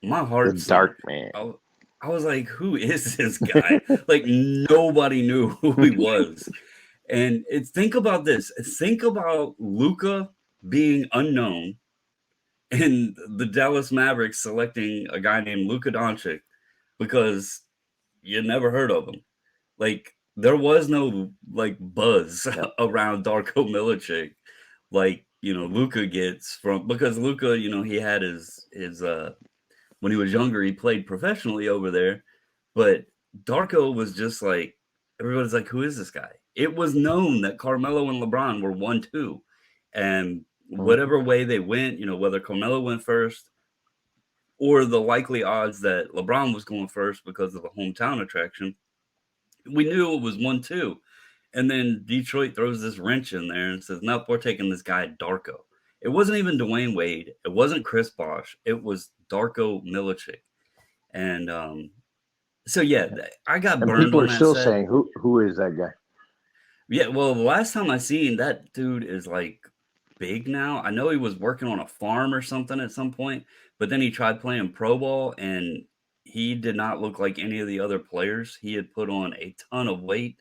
my The heart Dark sunk. Man. I was like, who is this guy? Like, nobody knew who he was. And think about this. Think about Luca being unknown and the Dallas Mavericks selecting a guy named Luka Doncic because you never heard of him. Like, there was no like buzz Yep. around Darko Milicic like, Luca gets from, because Luca, he had his when he was younger, he played professionally over there, but Darko was just like, everybody's like, who is this guy? It was known that Carmelo and LeBron were 1-2, and Hmm. whatever way they went, whether Carmelo went first or the likely odds that LeBron was going first because of the hometown attraction, we knew it was 1-2. And then Detroit throws this wrench in there and says, nope, we're taking this guy Darko. It wasn't even Dwayne Wade. It wasn't Chris Bosh. It was Darko Milicic. And so yeah, I got And burned people on are that still set. saying, "Who is that guy?" Yeah, well, the last time I seen that dude is like big now. I know he was working on a farm or something at some point, but then he tried playing pro ball and he did not look like any of the other players. He had put on a ton of weight.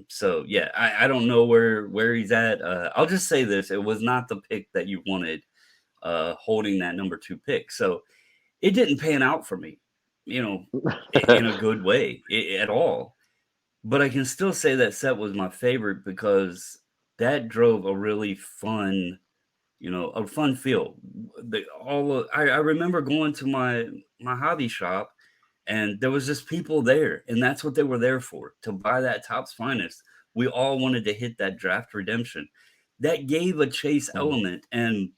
So yeah, I don't know where he's at. I'll just say this: it was not the pick that you wanted, holding that number 2 pick. So it didn't pan out for me, you know, in a good way at all. But I can still say that set was my favorite because that drove a really fun, a fun feel. I remember going to my hobby shop, and there was just people there, and that's what they were there for, to buy that Topps Finest. We all wanted to hit that draft redemption. That gave a chase Mhm. element, and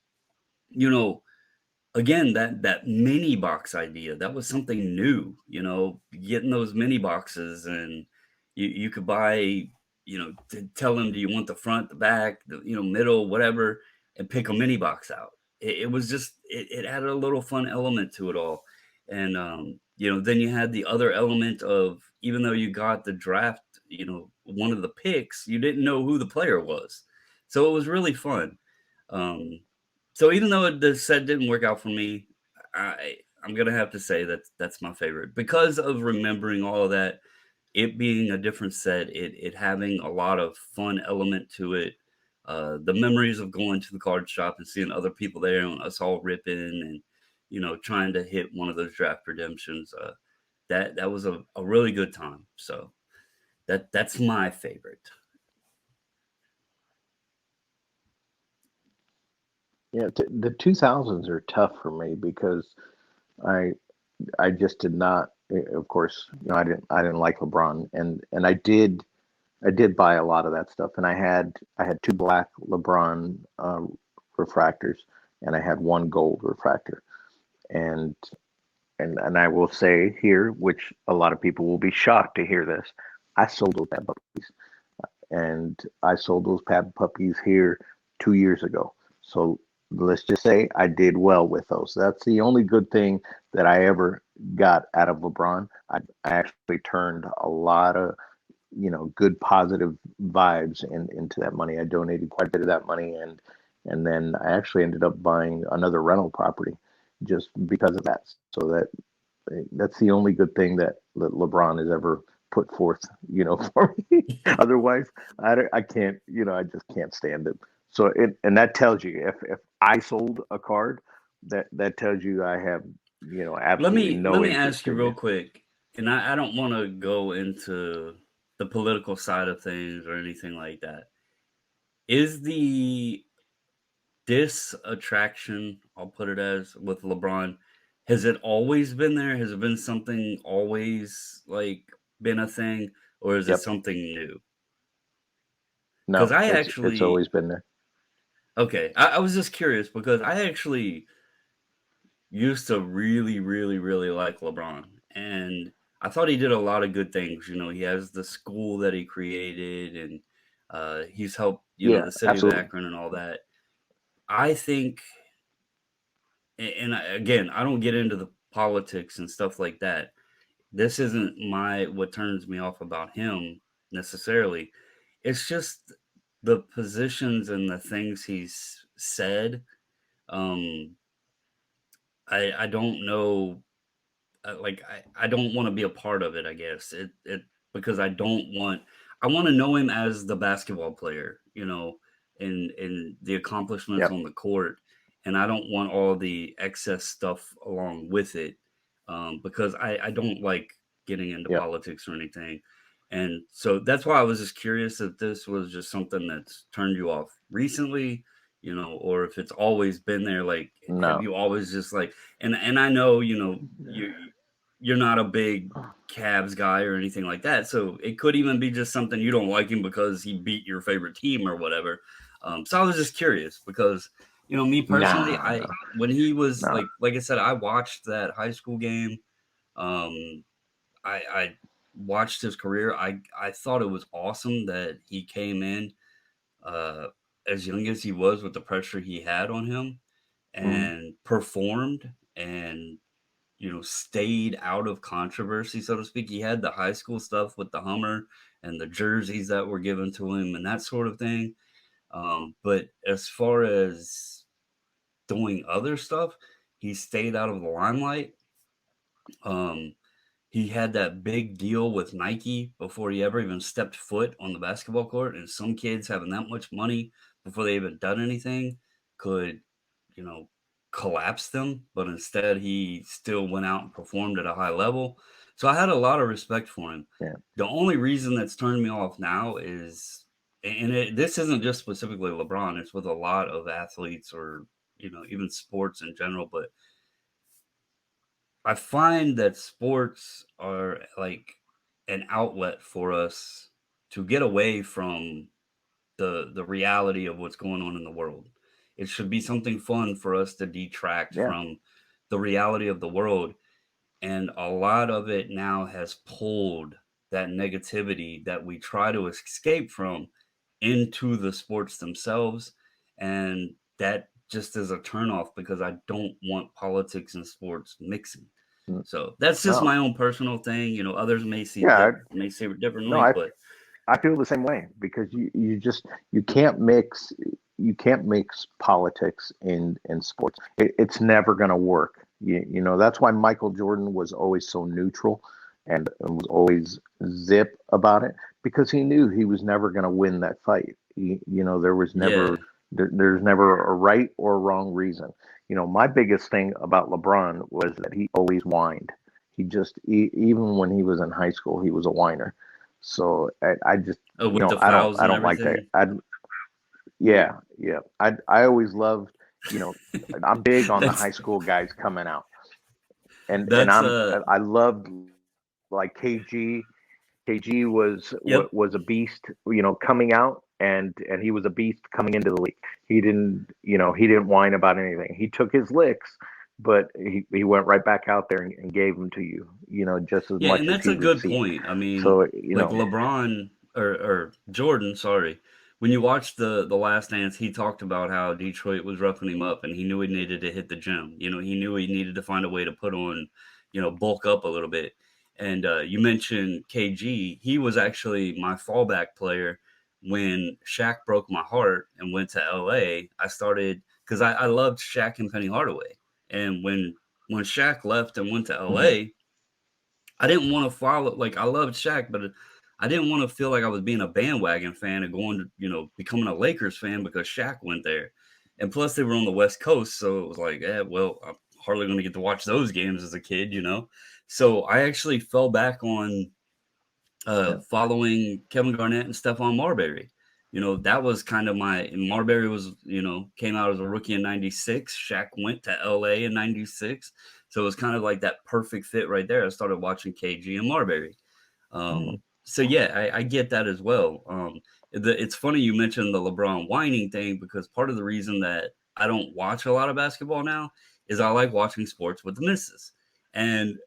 you know, again, that mini box idea, that was something new, getting those mini boxes, and you could buy, tell them, do you want the front, the back, the, middle, whatever, and pick a mini box out. It was just, it added a little fun element to it all. And, then you had the other element of, even though you got the draft, one of the picks, you didn't know who the player was. So it was really fun. Um, so even though the set didn't work out for me, I'm gonna have to say that that's my favorite because of remembering all of that. It being a different set, it having a lot of fun element to it. The memories of going to the card shop and seeing other people there and us all ripping, and trying to hit one of those draft redemptions. That was a really good time. So that's my favorite. Yeah, the 2000s are tough for me because I I just did not. Of course, I didn't like LeBron, and I did buy a lot of that stuff, and I had two black LeBron refractors, and I had one gold refractor, and and I will say here, which a lot of people will be shocked to hear this, I sold those bad puppies, and I sold those bad puppies here 2 years ago. So let's just say I did well with those. That's the only good thing that I ever got out of LeBron. I actually turned a lot of good positive vibes into that money. I donated quite a bit of that money, and then I actually ended up buying another rental property just because of that. So that's the only good thing that LeBron has ever put forth, for me. Otherwise, I can't, I just can't stand it. So and that tells you if I sold a card, that tells you I have, Let absolutely me let no me ask interest you in real you. quick, and I don't want to go into the political side of things or anything like that. Is the disattraction, I'll put it as, with LeBron, has it always been there? Has it been something always like been a thing, or is it Yep. something new? Because No, I it's always actually, been there. okay, I was just curious because I actually used to really, really, really like LeBron, and I thought he did a lot of good things. He has the school that he created, and he's helped Yeah, the city of absolutely. Akron and all that. I think, again, I don't get into the politics and stuff like that. This isn't my what turns me off about him necessarily. It's just the positions and the things he's said. Um, I don't know. Like I don't want to be a part of it. I guess it because I want to know him as the basketball player, and the accomplishments Yep. on the court, and I don't want all the excess stuff along with it, because I don't like getting into Yep. politics or anything, and so that's why I was just curious if this was just something that's turned you off recently, or if it's always been there. Like, have No. you always just like, and I know, you're not a big Cavs guy or anything like that. So it could even be just something you don't like him because he beat your favorite team or whatever. So I was just curious because, me personally, Nah, I no, when he was no. like I said, I watched that high school game. Um, I watched his career. I thought it was awesome that he came in uh, as young as he was with the pressure he had on him Mm, and performed and stayed out of controversy, so to speak. He had the high school stuff with the Hummer and the jerseys that were given to him and that sort of thing. But as far as doing other stuff, he stayed out of the limelight. Um, he had that big deal with Nike before he ever even stepped foot on the basketball court. And some kids having that much money before they even done anything could, you know, collapse them. But instead, he still went out and performed at a high level. So I had a lot of respect for him. yeah. The only reason that's turned me off now is, this isn't just specifically LeBron, it's with a lot of athletes or, even sports in general. But I find that sports are like an outlet for us to get away from the reality of what's going on in the world. It should be something fun for us to detract Yeah. from the reality of the world. And a lot of it now has pulled that negativity that we try to escape from into the sports themselves. And that just is a turnoff because I don't want politics and sports mixing. Mm, So that's just no. my own personal thing. Others Yeah. may see it No. differently, I but I feel the same way because you can't mix politics in sports. It's never going to work. That's why Michael Jordan was always so neutral and was always zip about it because he knew he was never going to win that fight. There was yeah, never There's never a right or wrong reason. My biggest thing about LeBron was that he always whined. He just, even when he was in high school, he was a whiner. So I just, Oh, with the I don't, fouls I and don't like that. everything. Yeah, yeah. I always loved, you know, I'm big on the That's high school guys coming out, and that's I loved like KG. KG yep. was a beast, coming out, and he was a beast coming into the league. He didn't whine about anything. He took his licks, but he went right back out there and gave them to you, just as Yeah, much and as that's he a good received. point. I mean, So, like LeBron or Jordan, sorry. When you watch the Last Dance, he talked about how Detroit was roughing him up and he knew he needed to hit the gym. He knew he needed to find a way to put on, bulk up a little bit. And you mentioned KG. He was actually my fallback player when Shaq broke my heart and went to LA. I started because I loved Shaq and Penny Hardaway. And when Shaq left and went to mhm, LA, I didn't want to follow. Like I loved Shaq, but I didn't want to feel like I was being a bandwagon fan and going to becoming a Lakers fan because Shaq went there, and plus they were on the West Coast, so it was like, yeah, well, I'm hardly going to get to watch those games as a kid. So I actually fell back on yeah, following Kevin Garnett and Stephon Marbury. That was kind of my. And Marbury was came out as a rookie in '96. Shaq went to LA in '96, so it was kind of like that perfect fit right there. I started watching KG and Marbury. mhm, So yeah, I get that as well. It's funny you mentioned the LeBron whining thing because part of the reason that I don't watch a lot of basketball now is I like watching sports with the missus, and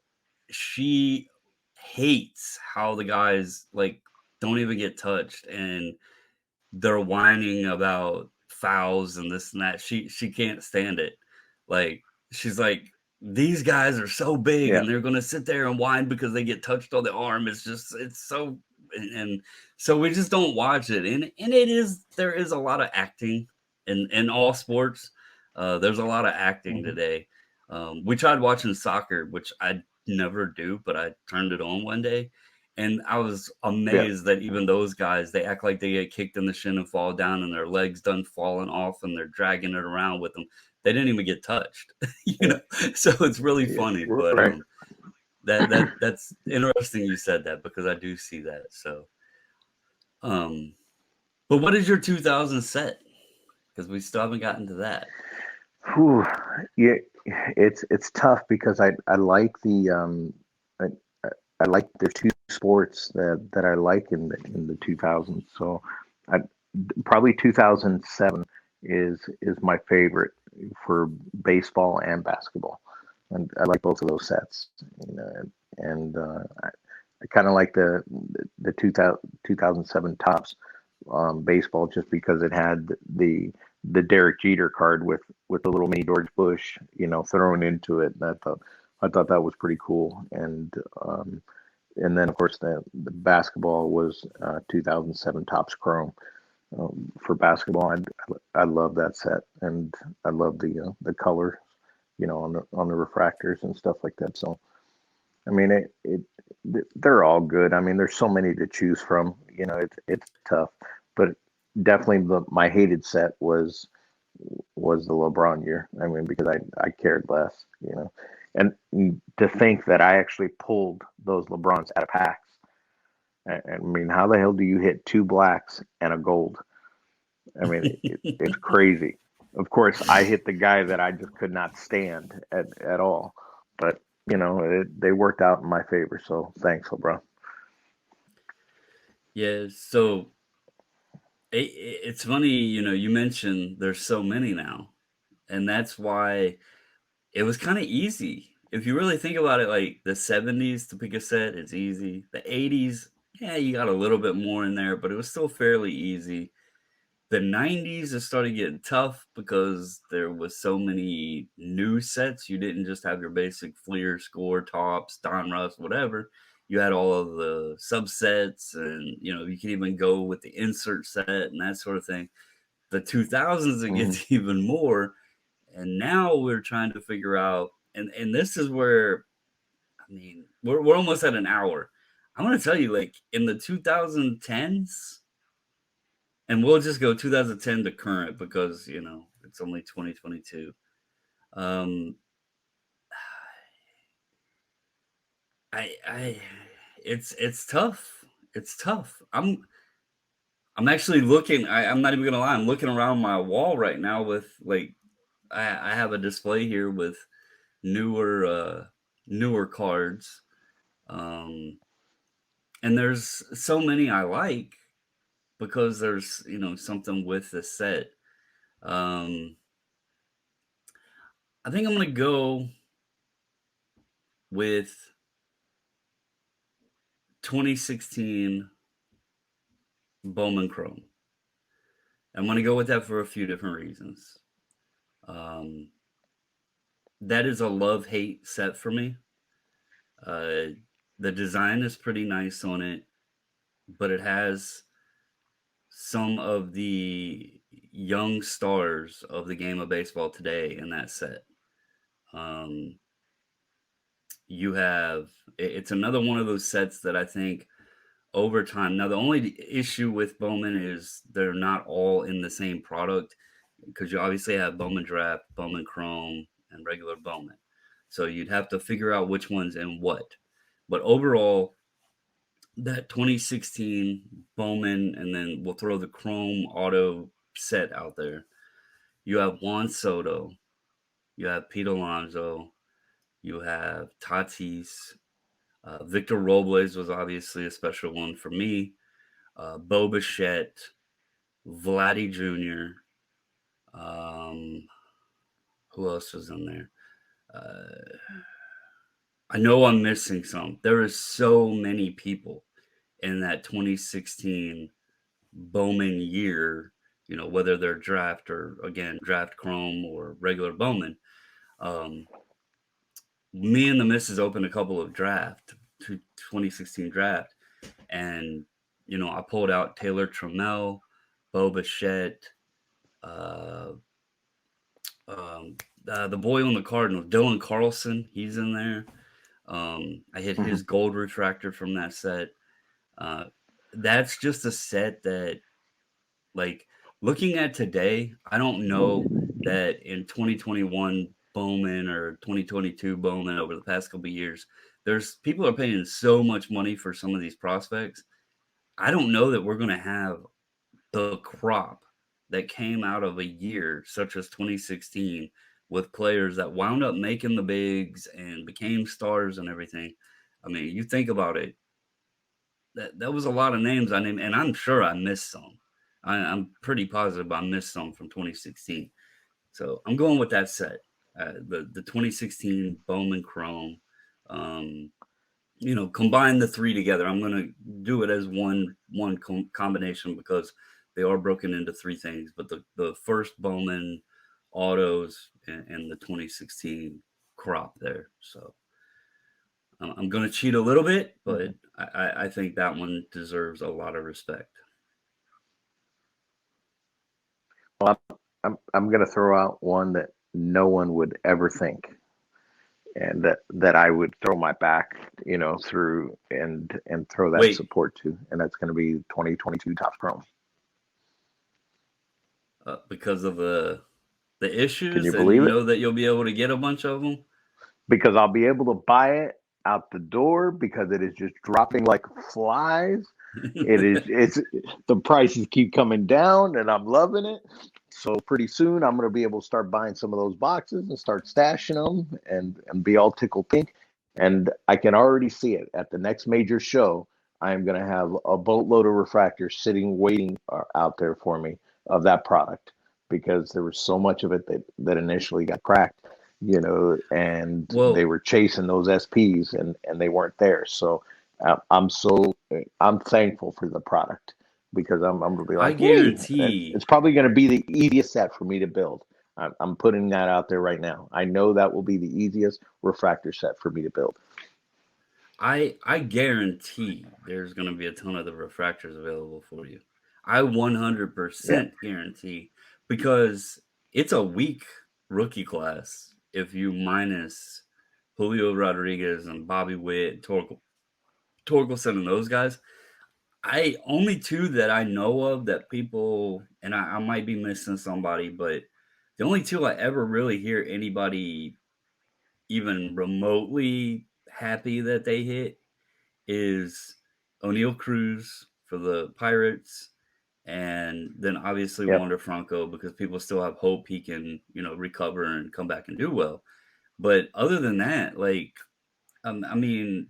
she hates how the guys like don't even get touched and they're whining about fouls and this and that. She can't stand it. Like she's like, these guys are so big yeah, and they're gonna sit there and whine because they get touched on the arm. It's so and so we just don't watch it. And there is a lot of acting in all sports. There's a lot of acting mhm, today. We tried watching soccer, which I never do, but I turned it on one day and I was yeah, amazed that even those guys, they act like they get kicked in the shin and fall down and their legs done falling off and they're dragging it around with them. They didn't even get touched, you yeah, know. So it's really yeah. funny, but Right. that's interesting you said that because I do see that. So um but what is your 2000 set? Because we still haven't gotten to that. Whew. Yeah, it's tough because I like I, I I like there's two sports that I like in the 2000s. So I probably 2007 is my favorite for baseball and basketball, and I like both of those sets. And I kind of like the 2007 tops baseball just because it had the Derek Jeter card with the little mini George Bush, thrown into it. And I thought that was pretty cool. And then of course the basketball was 2007 Topps Chrome for basketball. I love that set, and I love the color, on the refractors and stuff like that. So I mean they're all good. I mean there's so many to choose from. It's tough, but definitely my hated set was the LeBron year. I mean, because I cared less, and to think that I actually pulled those LeBrons out of packs. I mean, how the hell do you hit two blacks and a gold? I mean, it's crazy. Of course, I hit the guy that I just could not stand at all, but they worked out in my favor. So thanks, LeBron. Yeah, so it's funny, you mentioned there's so many now. And that's why it was kind of easy. If you really think about it, like the 70s to pick a set, it's easy. The 80s, yeah, you got a little bit more in there, but it was still fairly easy. The 90s it started getting tough because there was so many new sets. You didn't just have your basic Fleer, Score, Tops, Donruss, whatever. You had all of the subsets, and you could even go with the insert set and that sort of thing. The 2000s it Hmm. gets even more, and now we're trying to figure out, and this is where, I mean, we're almost at an hour. I want to tell you, like in the 2010s, and we'll just go 2010 to current because it's only 2022. Um, I it's tough. It's tough. I'm actually looking. I'm not even gonna lie. I'm looking around my wall right now with like I have a display here with newer newer cards. Um, and there's so many I like because there's something with the set. Um, I think I'm gonna go with 2016 Bowman Chrome. I'm gonna go with that for a few different reasons. Um, that is a love hate set for me. Uh, the design is pretty nice on it, but it has some of the young stars of the game of baseball today in that set. Um, you have it's another one of those sets that I think over time. Now, the only issue with Bowman is they're not all in the same product because you obviously have Bowman Draft, Bowman Chrome, and regular Bowman. So you'd have to figure out which one's in what. But overall, that 2016 Bowman, and then we'll throw the Chrome Auto set out there. You have Juan Soto, you have Pete Alonso, you have Tatis, Victor Robles was obviously a special one for me. Bo Bichette, Vladdy Jr. Who else was in there? Uh, I know I'm missing some. There is so many people in that 2016 Bowman year, whether they're draft or again draft Chrome or regular Bowman. Um, Me and the missus opened a couple of 2016 draft, and I pulled out Taylor Trammell, Bo Bichette, uh, um, the boy on the Cardinals, Dylan Carlson, he's in there. I hit Hmm. his gold refractor from that set. Uh, that's just a set that, like, looking at today, I don't know that in 2021 Bowman or 2022 Bowman over the past couple of years, there's people are paying so much money for some of these prospects. I don't know that we're going to have the crop that came out of a year such as 2016 with players that wound up making the bigs and became stars and everything. I mean, you think about it, that was a lot of names I named, and I'm sure I missed some. I'm pretty positive I missed some from 2016. So I'm going with that set, the 2016 Bowman Chrome. Um, combine the three together. I'm going to do it as one combination because they are broken into three things. But the first Bowman autos and the 2016 crop there. So I'm going to cheat a little bit, but Hmm. I think that one deserves a lot of respect. Well, I'm going to throw out one that no one would ever think, and that I would throw my back, through and throw that Wait, support to, and that's going to be 2022 Top Chrome. because of the Can issues, you and you believe it? know that you'll be able to get a bunch of them. Because I'll be able to buy it out the door because it is just dropping like flies. It's the prices keep coming down and I'm loving it. So pretty soon I'm going to be able to start buying some of those boxes and start stashing them and be all tickled pink. And I can already see it at the next major show. I am going to have a boatload of refractors sitting waiting out there for me of that product because there was so much of it that initially got cracked, and they Well, were chasing those SPs and they weren't there. So I'm thankful for the product because I'm gonna be I like, hey, guarantee it's probably gonna be the easiest set for me to build. I'm putting that out there right now. I know that will be the easiest refractor set for me to build. I guarantee there's going to be a ton of the refractors available for you. I Yeah. 100% guarantee because it's a weak rookie class if you minus Julio Rodriguez and Bobby Witt, Torkelson and those guys. I only two that I know of that people, and I might be missing somebody, but the only two I ever really hear anybody even remotely happy that they hit is O'Neal Cruz for the Pirates, and then obviously Yep. Wander Franco because people still have hope he can, recover and come back and do well. But other than that, like, I mean,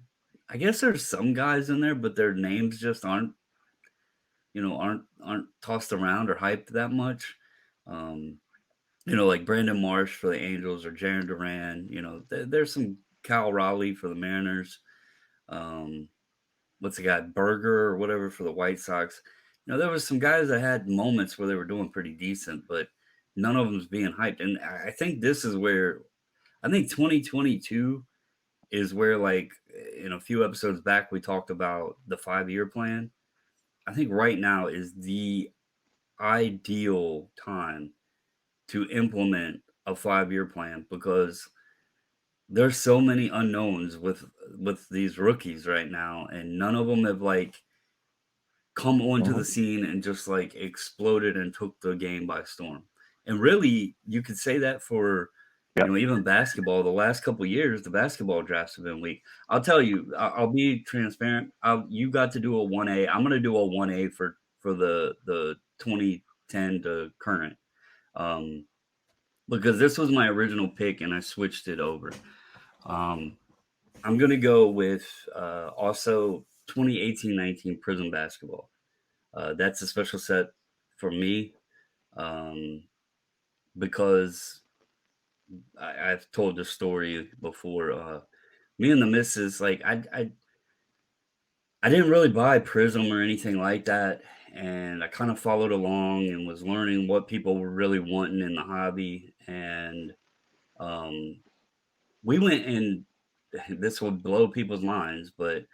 I guess there's some guys in there, but their names just aren't tossed around or hyped that much. Um, like Brandon Marsh for the Angels or Jaron Duran. There's some Kyle Raleigh for the Mariners. Um, what's the guy Berger or whatever for the White Sox. There was some guys that had moments where they were doing pretty decent, but none of them's being hyped. And I think this is where I think 2022 is where, like, in a few episodes back we talked about the 5-year plan. I think right now is the ideal time to implement a 5-year plan because there's so many unknowns with these rookies right now, and none of them have like come onto the Hmm. scene and just like exploded and took the game by storm. And really, you could say that for Yep. even basketball. The last couple of years, the basketball drafts have been weak. I'll tell you, I'll be transparent. You got to do a 1A. I'm going to do a 1A for the 2010 to current. Um, because this was my original pick and I switched it over. Um, I'm going to go with also 2018-19 Prism basketball. That's a special set for me um, because I've told this story before. Me and the missus, like I didn't really buy Prism or anything like that, and I kind of followed along and was learning what people were really wanting in the hobby, and um, we went and this will blow people's minds, but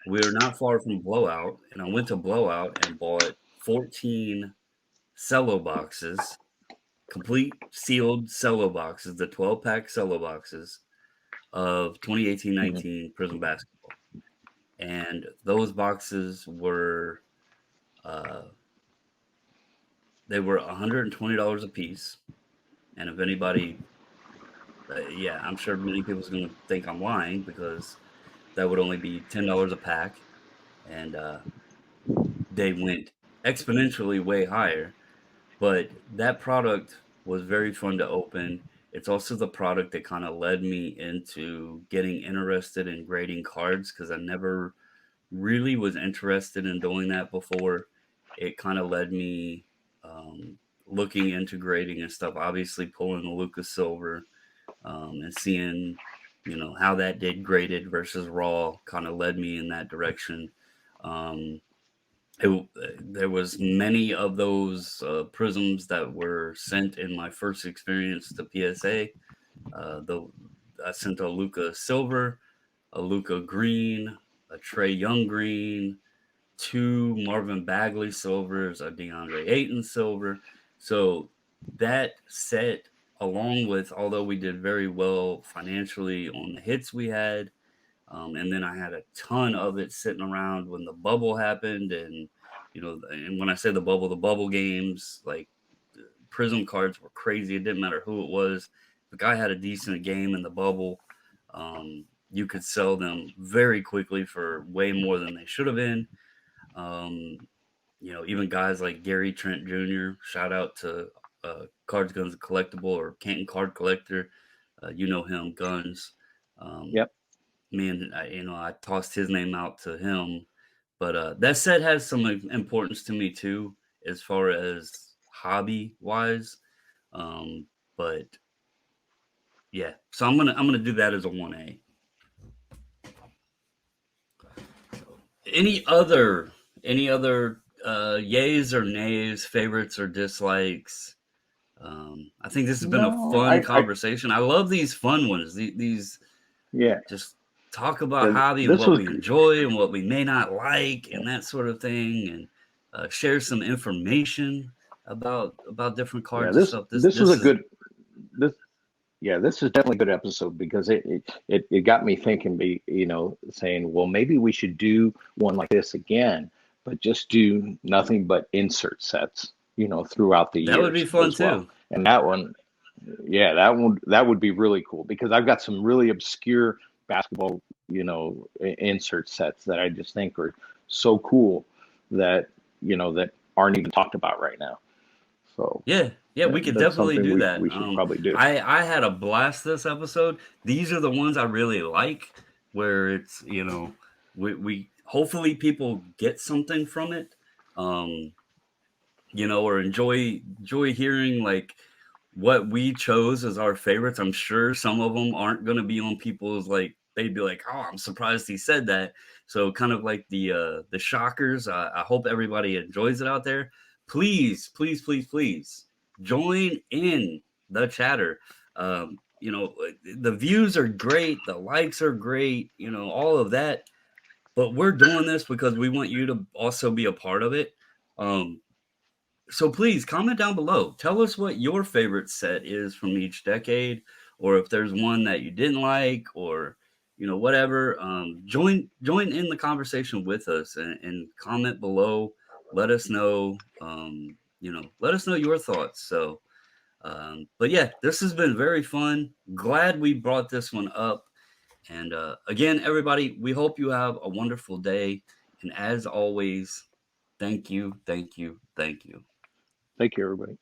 we were not far from Blowout, and I went to Blowout and bought 14 cello boxes, complete sealed cello boxes, the 12-pack cello boxes of Hmm. 2018-19 Prism basketball. And those boxes were uh, they were $120 a piece. And if anybody, yeah, I'm sure many people's going to think I'm lying because that would only be $10 a pack, and they went exponentially way higher. But that product was very fun to open. It's also the product that kind of led me into getting interested in grading cards because I never really was interested in doing that before. It kind of led me looking into grading and stuff. Obviously, pulling the Lucas Silver and seeing, how that did graded versus raw kind of led me in that direction. Um, there was many of those prisms that were sent in my first experience to PSA. The I sent a Luca Silver, a Luca Green, a Trey Young Green, two Marvin Bagley Silvers, a DeAndre Ayton Silver. So that set, along with, although we did very well financially on the hits we had, and then I had a ton of it sitting around when the bubble happened. And, and when I say the bubble games, like Prism cards were crazy. It didn't matter who it was. If a guy had a decent game in the bubble, you could sell them very quickly for way more than they should have been. Um, even guys like Gary Trent Jr., shout out to Cards, Guns, and Collectible or Canton Card Collector. You know him, Guns. Um, Yep. Me and I tossed his name out to him, but that set has some importance to me too, as far as hobby wise. Um, but yeah, so I'm gonna do that as a 1A. Any other yays or nays, favorites or dislikes? I think this has been a No, fun conversation. I love these fun ones. These yeah. just talk about Yeah, hobby and this what was, we enjoy and what we may not like and that sort of thing, and share some information about different yeah, cards and stuff. This this was this a is good, this, yeah, this is definitely a good episode because it got me thinking, saying, well, maybe we should do one like this again. but just do nothing but insert sets, throughout the That would be years fun as well. too. And that one, yeah, that would be really cool because I've got some really obscure basketball, insert sets that I just think are so cool that that aren't even talked about right now. So Yeah, yeah, we could that's definitely something do we that. we should probably do. I had a blast this episode. These are the ones I really like, where it's we hopefully people get something from it, um, or enjoy hearing like what we chose as our favorites. I'm sure some of them aren't going to be on people's like they'd be like, oh, I'm surprised he said that. So kind of like the shockers. I hope everybody enjoys it out there. Please, please, please, please join in the chatter. The views are great, the likes are great, all of that. But we're doing this because we want you to also be a part of it. Um, so please comment down below. Tell us what your favorite set is from each decade, or if there's one that you didn't like, or whatever. Join in the conversation with us and comment below. Let us know. Let us know your thoughts. So, but yeah, this has been very fun. Glad we brought this one up. And again, everybody, we hope you have a wonderful day. And as always, thank you, thank you, thank you. Thank you, everybody.